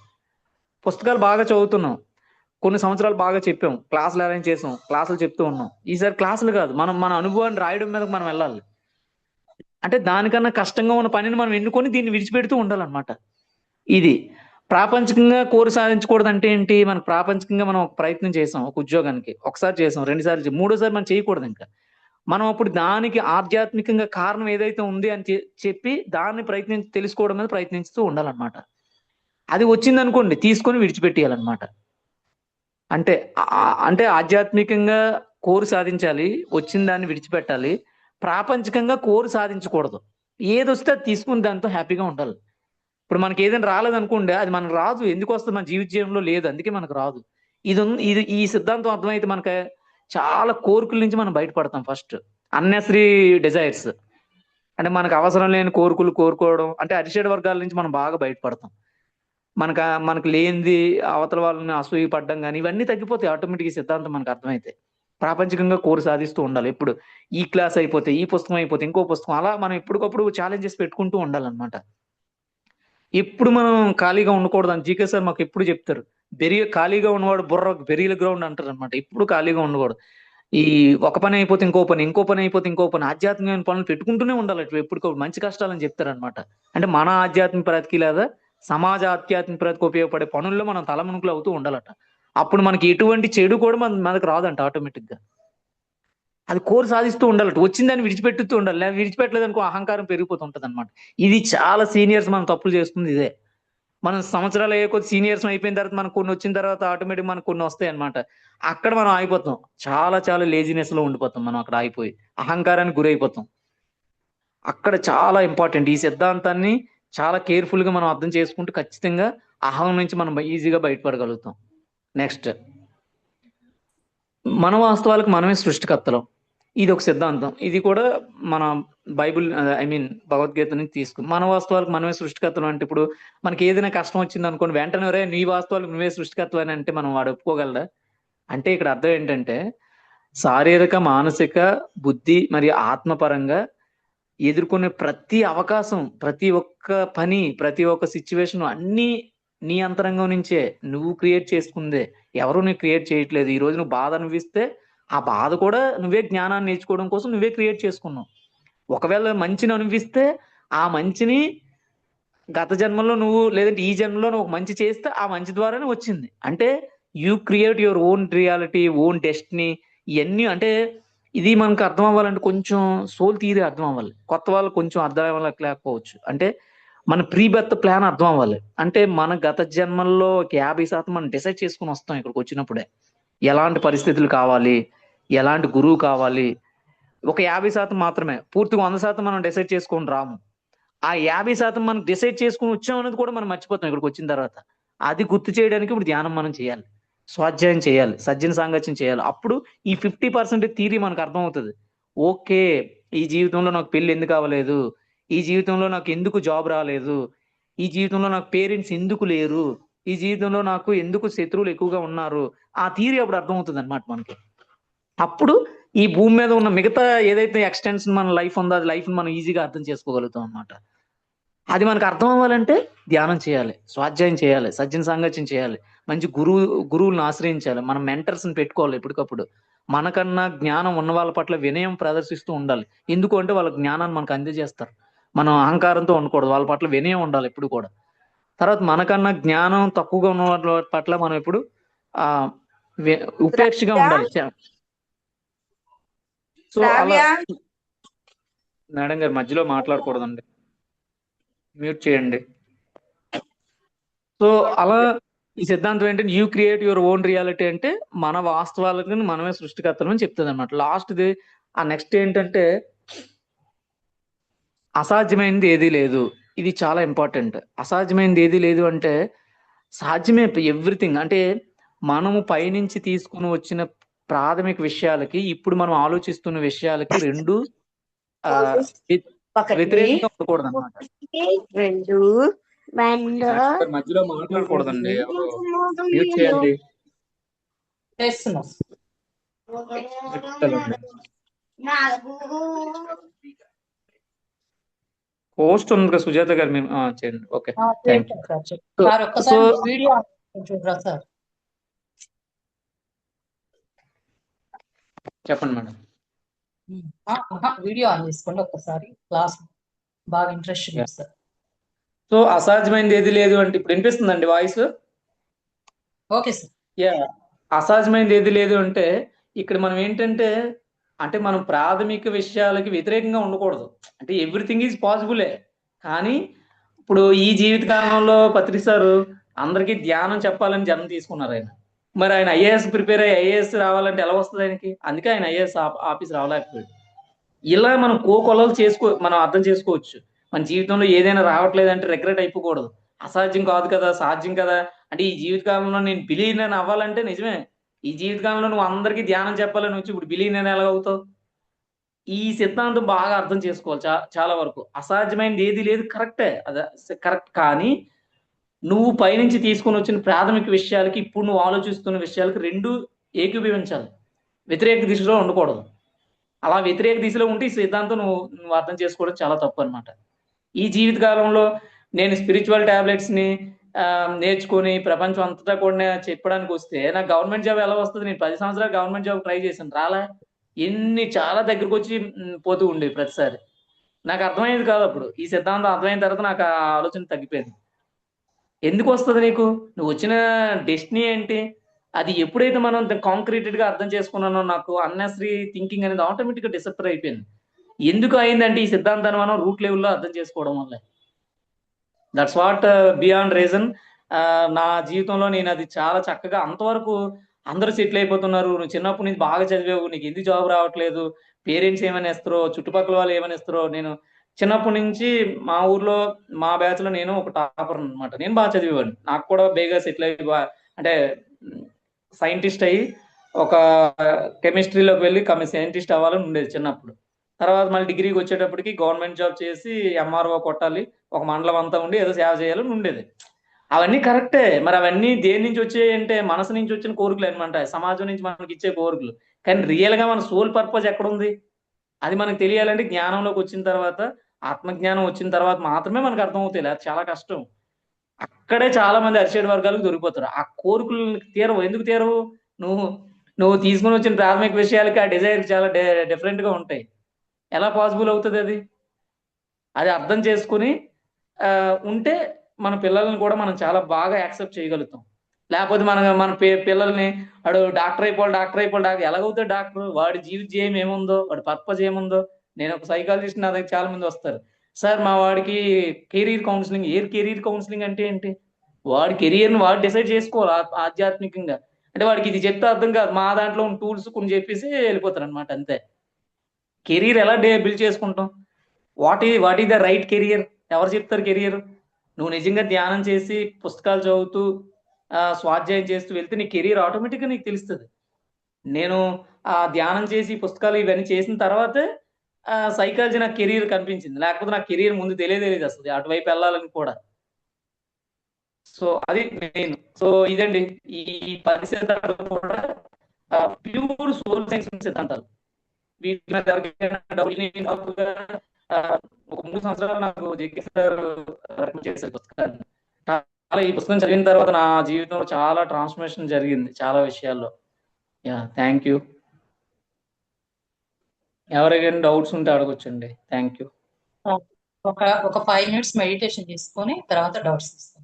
పుస్తకాలు బాగా చదువుతున్నాం. కొన్ని సంవత్సరాలు బాగా చెప్పాం. క్లాసులు అరేంజ్ చేసాం. క్లాసులు చెప్తూ ఉన్నాం. ఈసారి క్లాసులు కాదు. మనం మన అనుభవాన్ని రాయడం మీదకి మనం వెళ్ళాలి. అంటే దానికన్నా కష్టంగా ఉన్న పనిని మనం ఎన్నుకొని దీన్ని విడిచిపెడుతూ ఉండాలన్నమాట. ఇది. ప్రాపంచికంగా కోరి సాధించకూడదంటే ఏంటి? మనకు ప్రాపంచికంగా మనం ఒక ప్రయత్నం చేసాం ఒక ఉద్యోగానికి. ఒకసారి చేసాం, 2 సార్లు మూడోసారి మనం చేయకూడదింక. మనం అప్పుడు దానికి ఆధ్యాత్మికంగా కారణం ఏదైతే ఉంది అని చెప్పి దాన్ని తెలుసుకోవడం మీద ప్రయత్నిస్తూ ఉండాలన్నమాట. అది వచ్చిందనుకోండి తీసుకొని విడిచిపెట్టేయాలన్నమాట. అంటే ఆధ్యాత్మికంగా కోరు సాధించాలి. వచ్చిన దాన్ని విడిచిపెట్టాలి. ప్రాపంచికంగా కోరు సాధించకూడదు. ఏదొస్తే అది తీసుకొని దాంతో హ్యాపీగా ఉండాలి. ఇప్పుడు మనకి ఏదైనా రాలేదనుకోండి, అది మనకు రాదు. ఎందుకొస్తది? మన జీవితంలో లేదు. అందుకే మనకు రాదు. ఈ సిద్ధాంతం అర్థమైతే చాలా కోరికల నుంచి మనం బయటపడతాం ఫస్ట్. Unnecessary desires. అంటే మనకు అవసరం లేని కోరికలు కోరుకోవడం, అంటే అరిషడ్ వర్గాల నుంచి మనం బాగా బయటపడతాం. మనకు లేనిది అవతల వాళ్ళని అసూయ పడ్డం కానీ ఇవన్నీ తగ్గిపోతాయి ఆటోమేటిక్. ఈ సిద్ధాంతం మనకు అర్థమైతే ప్రాపంచికంగా కోరి సాధిస్తూ ఉండాలి. ఎప్పుడు ఈ క్లాస్ అయిపోతే ఈ పుస్తకం అయిపోతే ఇంకో పుస్తకం, అలా మనం ఎప్పటికప్పుడు ఛాలెంజెస్ పెట్టుకుంటూ ఉండాలన్నమాట. ఎప్పుడు మనం ఖాళీగా ఉండకూడదు అని జీకే సార్ మాకు ఎప్పుడు చెప్తారు. ఖాళీగా ఉన్నవాడు బుర్ర బెరీల గ్రౌండ్ అంటారు అనమాట. ఎప్పుడు ఖాళీగా ఉండకూడదు. ఈ ఒక పని అయిపోతే ఇంకో పని, ఇంకో పని అయిపోతే ఇంకో పని, ఆధ్యాత్మికమైన పనులు పెట్టుకుంటూనే ఉండాలి అట్లా ఎప్పటికప్పుడు. మంచి కష్టాలని చెప్తారనమాట. అంటే మన ఆధ్యాత్మిక ప్రతికి లేదా సమాజ ఆధ్యాత్మిక ప్రతికి ఉపయోగపడే పనుల్లో మనం తలమునుకులు అవుతూ ఉండాలట. అప్పుడు మనకి ఎటువంటి చెడు కూడా మనకు రాదంట ఆటోమేటిక్ గా. అది కోరి సాధిస్తూ ఉండాలట. వచ్చిందని విడిచిపెట్టుతూ ఉండాలి. లేదా విడిచిపెట్టలేదు అనుకో అహంకారం పెరిగిపోతుంటది అనమాట. ఇది చాలా సీనియర్స్ మనం తప్పులు చేస్తుంది ఇదే. మనం సంవత్సరాలు అయ్యే కొద్ది సీనియర్స్ అయిపోయిన తర్వాత మనకు కొన్ని వచ్చిన తర్వాత ఆటోమేటిక్ మనకు కొన్ని వస్తాయి అనమాట. అక్కడ మనం ఆగిపోతాం. చాలా చాలా లేజినెస్ లో ఉండిపోతాం మనం అక్కడ ఆగిపోయి. అహంకారానికి గురైపోతాం. అక్కడ చాలా ఇంపార్టెంట్ ఈ సిద్ధాంతాన్ని చాలా కేర్ఫుల్ గా మనం అర్థం చేసుకుంటూ ఖచ్చితంగా అహం నుంచి మనం ఈజీగా బయటపడగలుగుతాం. నెక్స్ట్, మన వాస్తవాలకు మనమే సృష్టికర్తలం. ఇది ఒక సిద్ధాంతం. ఇది కూడా మన బైబిల్, భగవద్గీత నుంచి తీసుకుంది. మన వాస్తవాలకు మనమే సృష్టికర్తలం అంటే ఇప్పుడు మనకి ఏదైనా కష్టం వచ్చింది అనుకోండి, వెంటనే రే నీ వాస్తవాలకు నువ్వే సృష్టికర్తలు అని అంటే మనం వాడు ఒప్పుకోగలడా? అంటే ఇక్కడ అర్థం ఏంటంటే శారీరక, మానసిక, బుద్ధి మరియు ఆత్మపరంగా ఎదుర్కొనే ప్రతి అవకాశం, ప్రతి ఒక్క పని, ప్రతి ఒక్క సిచ్యువేషన్ అన్నీ నీ అంతరంగం నుంచే నువ్వు క్రియేట్ చేసుకుందే. ఎవరు నువ్వు క్రియేట్ చేయట్లేదు. ఈ రోజు నువ్వు బాధ అనిపిస్తే ఆ బాధ కూడా నువ్వే జ్ఞానాన్ని నేర్చుకోవడం కోసం నువ్వే క్రియేట్ చేసుకున్నావు. ఒకవేళ మంచిని అనిపిస్తే ఆ మంచిని గత జన్మలో నువ్వు, లేదంటే ఈ జన్మలో నువ్వు ఒక మంచి చేస్తే ఆ మంచి ద్వారానే వచ్చింది. అంటే you create your own reality, own destiny. ఇవన్నీ అంటే ఇది మనకు అర్థం అవ్వాలంటే కొంచెం సోల్ థియరీ అర్థం అవ్వాలి. కొత్త వాళ్ళు కొంచెం అర్థం అవ్వలేకపోవచ్చు. అంటే మన ప్రీ బర్త్ ప్లాన్ అర్థం అవ్వాలి. అంటే మన గత జన్మల్లో ఒక 50% మనం డిసైడ్ చేసుకుని వస్తాం ఇక్కడికి వచ్చినప్పుడే. ఎలాంటి పరిస్థితులు కావాలి, ఎలాంటి గురువు కావాలి. ఒక 50% మాత్రమే, పూర్తిగా 100% మనం డిసైడ్ చేసుకొని రాము. ఆ 50% మనం డిసైడ్ చేసుకుని వచ్చాం అనేది కూడా మనం మర్చిపోతాం ఇక్కడికి వచ్చిన తర్వాత. అది గుర్తు చేయడానికి ఇప్పుడు ధ్యానం మనం చేయాలి, స్వాధ్యాయం చేయాలి, సజ్జన సాంగత్యం చేయాలి. అప్పుడు ఈ 50% థీరీ మనకు అర్థమవుతుంది. ఓకే, ఈ జీవితంలో నాకు పెళ్లి ఎందుకు అవ్వలేదు, ఈ జీవితంలో నాకు ఎందుకు జాబ్ రాలేదు, ఈ జీవితంలో నాకు పేరెంట్స్ ఎందుకు లేరు, ఈ జీవితంలో నాకు ఎందుకు శత్రువులు ఎక్కువగా ఉన్నారు. ఆ థీరీ అప్పుడు అర్థమవుతుంది అనమాట మనకి. అప్పుడు ఈ భూమి మీద ఉన్న మిగతా ఏదైతే ఎక్స్టెన్షన్ మన లైఫ్ ఉందో అది లైఫ్ మనం ఈజీగా అర్థం చేసుకోగలుగుతాం అనమాట. అది మనకు అర్థం అవ్వాలంటే ధ్యానం చేయాలి, స్వాధ్యాయం చేయాలి, సజ్జన సాంగత్యం చేయాలి, మంచి గురువులను ఆశ్రయించాలి, మనం మెంటర్స్ ని పెట్టుకోవాలి ఎప్పటికప్పుడు. మనకన్నా జ్ఞానం ఉన్న వాళ్ళ పట్ల వినయం ప్రదర్శిస్తూ ఉండాలి. ఎందుకు అంటే వాళ్ళ జ్ఞానాన్ని మనకు అందజేస్తారు. మనం అహంకారంతో ఉండకూడదు, వాళ్ళ పట్ల వినయం ఉండాలి ఎప్పుడు కూడా. తర్వాత మనకన్నా జ్ఞానం తక్కువగా ఉన్న వాళ్ళ పట్ల మనం ఎప్పుడు ఆ ఉపేక్షగా ఉండాలి. సో అలా మేడం గారు మధ్యలో మాట్లాడకూడదండి, మ్యూట్ చేయండి. సో అలా ఈ సిద్ధాంతం ఏంటంటే you create your own reality, అంటే మన వాస్తవాలకు మనమే సృష్టికర్తలు అని చెప్తుంది అనమాట. లాస్ట్ది ఆ నెక్స్ట్ ఏంటంటే అసాధ్యమైనది ఏదీ లేదు. ఇది చాలా ఇంపార్టెంట్. అసాధ్యమైనది ఏదీ లేదు అంటే సాధ్యమే ఎవ్రీథింగ్. అంటే మనము పైనుంచి తీసుకుని వచ్చిన ప్రాథమిక విషయాలకి ఇప్పుడు మనం ఆలోచిస్తున్న విషయాలకి రెండు వ్యతిరేకంగా ఉండకూడదు అనమాట. మధ్యలో మాట్లాడకూడదండి, ఎవరు మ్యూట్ చేయండి. పోస్ట్ ఉంది కదా సుజాత గారు, మేము చేయండి. Okay, thank you. So video చూడరా సార్? చెప్పండి మేడం. వీడియో ఆన్ చేసుకోండి ఒక్కసారి, క్లాస్ బాగా ఇంట్రెస్ట్ సార్. సో అసాధ్యమైనది ఏది లేదు అంటే ఇప్పుడు వినిపిస్తుందండి వాయిస్? Okay sir. యా, అసాధ్యమైనది ఏది లేదు అంటే ఇక్కడ మనం ఏంటంటే అంటే మనం ప్రాథమిక విషయాలకి వ్యతిరేకంగా ఉండకూడదు. అంటే ఎవ్రీథింగ్ ఈజ్ పాసిబులే. కానీ ఇప్పుడు ఈ జీవిత కాలంలో పత్రి సారు అందరికీ ధ్యానం చెప్పాలని జన్మ తీసుకున్నారు ఆయన. మరి ఆయన ఐఏఎస్ ప్రిపేర్ అయ్యి ఐఏఎస్ రావాలంటే ఎలా వస్తుంది ఆయనకి? అందుకే ఆయన ఐఏఎస్ ఆఫీస్ రావలేకపోయాడు. ఇలా మనం కోకొలలు మనం అర్థం చేసుకోవచ్చు. మన జీవితంలో ఏదైనా రావట్లేదంటే రిగ్రెట్ అయిపోకూడదు. అసాధ్యం కాదు కదా, సాధ్యం కదా. అంటే ఈ జీవితకాలంలో నేను బిలీనియర్ అవ్వాలంటే నిజమే. ఈ జీవితకాలంలో నువ్వు అందరికీ ధ్యానం చెప్పాలని వచ్చి ఇప్పుడు బిలీనియర్ ఎలా అవుతావు? ఈ సిద్ధాంతం బాగా అర్థం చేసుకోవాలి చాలా వరకు. అసాధ్యమైనది ఏది లేదు, కరెక్టే, అది కరెక్ట్. కానీ నువ్వు పైనుంచి తీసుకొని వచ్చిన ప్రాథమిక విషయాలకి ఇప్పుడు నువ్వు ఆలోచిస్తున్న విషయాలకి రెండు ఏకీభవించాలి, వ్యతిరేక దిశలో ఉండకూడదు. అలా వ్యతిరేక దిశలో ఉంటే ఈ సిద్ధాంతం నువ్వు అర్థం చేసుకోవడం చాలా తప్పు అనమాట. ఈ జీవిత కాలంలో నేను స్పిరిచువల్ టాబ్లెట్స్ ని నేర్చుకొని ప్రపంచం అంతటా కూడా చెప్పడానికి వస్తే నాకు గవర్నమెంట్ జాబ్ ఎలా వస్తుంది? నేను 10 సంవత్సరాలు గవర్నమెంట్ జాబ్ ట్రై చేశాను, రాలే. చాలా దగ్గరకు వచ్చి పోతూ ఉండేవి ప్రతిసారి. నాకు అర్థమయ్యేది కాదు అప్పుడు. ఈ సిద్ధాంతం అర్థమైన తర్వాత నాకు ఆ ఆలోచన తగ్గిపోయింది. ఎందుకు వస్తుంది నీకు? నువ్వు వచ్చిన డెస్టినీ ఏంటి? అది ఎప్పుడైతే మనం కాంక్రీటెడ్ గా అర్థం చేసుకున్నానో నాకు అన్నెసరీ థింకింగ్ అనేది ఆటోమేటిక్ గా డిసప్పర్ అయిపోయింది. ఎందుకు అయిందంటే ఈ సిద్ధాంతాన్ని మనం రూట్ లెవెల్లో అర్థం చేసుకోవడం వల్ల. That's what beyond reason. నా జీవితంలో నేను అది చాలా చక్కగా అంతవరకు అందరూ సెటిల్ అయిపోతున్నారు, నువ్వు చిన్నప్పటి నుంచి బాగా చదివావు, నీకు ఎందుకు జాబ్ రావట్లేదు, పేరెంట్స్ ఏమనేస్తారో, చుట్టుపక్కల వాళ్ళు ఏమనేస్తారో. నేను చిన్నప్పటి నుంచి మా ఊర్లో మా బ్యాచ్ లో నేను ఒక టాపర్ అనమాట. నేను బాగా చదివేవాడిని, నాకు కూడా బేగా సెటిల్ అయ్యి అంటే సైంటిస్ట్ అయ్యి ఒక కెమిస్ట్రీలోకి వెళ్ళి సైంటిస్ట్ అవ్వాలని ఉండేది చిన్నప్పుడు. తర్వాత మళ్ళీ డిగ్రీకి వచ్చేటప్పటికి గవర్నమెంట్ జాబ్ చేసి ఎంఆర్ఓ కొట్టాలి, ఒక మండలం అంతా ఉండి ఏదో సేవ చేయాలని ఉండేది. అవన్నీ కరెక్టే, మరి అవన్నీ దేని నుంచి వచ్చాయి అంటే మనసు నుంచి వచ్చిన కోరికలు అనమాట, సమాజం నుంచి మనకి ఇచ్చే కోరికలు. కానీ రియల్ గా మన సోల్ పర్పస్ ఎక్కడుంది? అది మనకు తెలియాలంటే జ్ఞానంలోకి వచ్చిన తర్వాత, ఆత్మజ్ఞానం వచ్చిన తర్వాత మాత్రమే మనకు అర్థమవుతాయి, అది చాలా కష్టం. అక్కడే చాలా మంది అరిషేడ్ వర్గాలకు దొరికిపోతారు. ఆ కోరికలు తీరవు. ఎందుకు తీరవు? నువ్వు నువ్వు తీసుకుని వచ్చిన ప్రాథమిక విషయాలకి ఆ డిజైర్ చాలా డిఫరెంట్ గా ఉంటాయి. ఎలా పాసిబుల్ అవుతుంది అది? అది అర్థం చేసుకుని ఉంటే మన పిల్లల్ని కూడా మనం చాలా బాగా యాక్సెప్ట్ చేయగలుగుతాం. లేకపోతే మన పిల్లల్ని వాడు డాక్టర్ అయిపోవాలి, డాక్టర్ అయిపోవాలి, డాక్టర్ ఎలాగవుతాడు డాక్టర్? వాడి జీవిత ధ్యేయం ఏముందో, వాడి పర్పస్ ఏముందో. నేను ఒక సైకాలజిస్ట్, నా దగ్గర చాలా మంది వస్తారు. సార్ మా వాడికి కెరీర్ కౌన్సిలింగ్. కెరీర్ కౌన్సిలింగ్ అంటే ఏంటి? వాడి కెరీర్ ని వాడు డిసైడ్ చేసుకోవాలి ఆధ్యాత్మికంగా. అంటే వాడికి ఇది చెప్తే అర్థం కాదు, మా దాంట్లో ఉన్న టూల్స్ కొన్ని చెప్పేసి వెళ్ళిపోతారు అనమాట, అంతే. కెరీర్ ఎలా బిల్డ్ చేసుకుంటాం? What is the right career? ఎవరు చెప్తారు కెరియర్? నువ్వు నిజంగా ధ్యానం చేసి పుస్తకాలు చదువుతూ స్వాధ్యాయం చేస్తూ వెళ్తే నీ కెరీర్ ఆటోమేటిక్గా నీకు తెలుస్తుంది. నేను ధ్యానం చేసి పుస్తకాలు ఇవన్నీ చేసిన తర్వాతే సైకాలజీ నాకు కెరీర్ కనిపించింది, లేకపోతే నాకు కెరీర్ ముందు తెలియదు అసలు అటువైపు వెళ్ళాలని కూడా. సో అది మెయిన్. సో ఇదండి, ఈ 10 సిద్ధాంతాలు కూడా ప్యూర్ సోల్ సైన్స్ సిద్ధాంతాలు. వీటి మీద ఎవరికైనా ఒక 3 సంవత్సరాలు నాకు జేకే సార్ రికమెండ్ చేశారు పుస్తకాన్ని. చాలా ఈ పుస్తకం చదివిన తర్వాత నా జీవితంలో చాలా ట్రాన్స్ఫర్మేషన్ జరిగింది చాలా విషయాల్లో. Yeah, thank you. ఎవరికైనా డౌట్స్ ఉంటే అడగొచ్చండి. Thank you. ఒక 5 minutes మెడిటేషన్ తీసుకొని తర్వాత డౌట్స్ ఇస్తాం.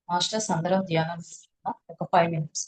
మాస్టర్స్ అందరం ధ్యానం ఒక 5 minutes.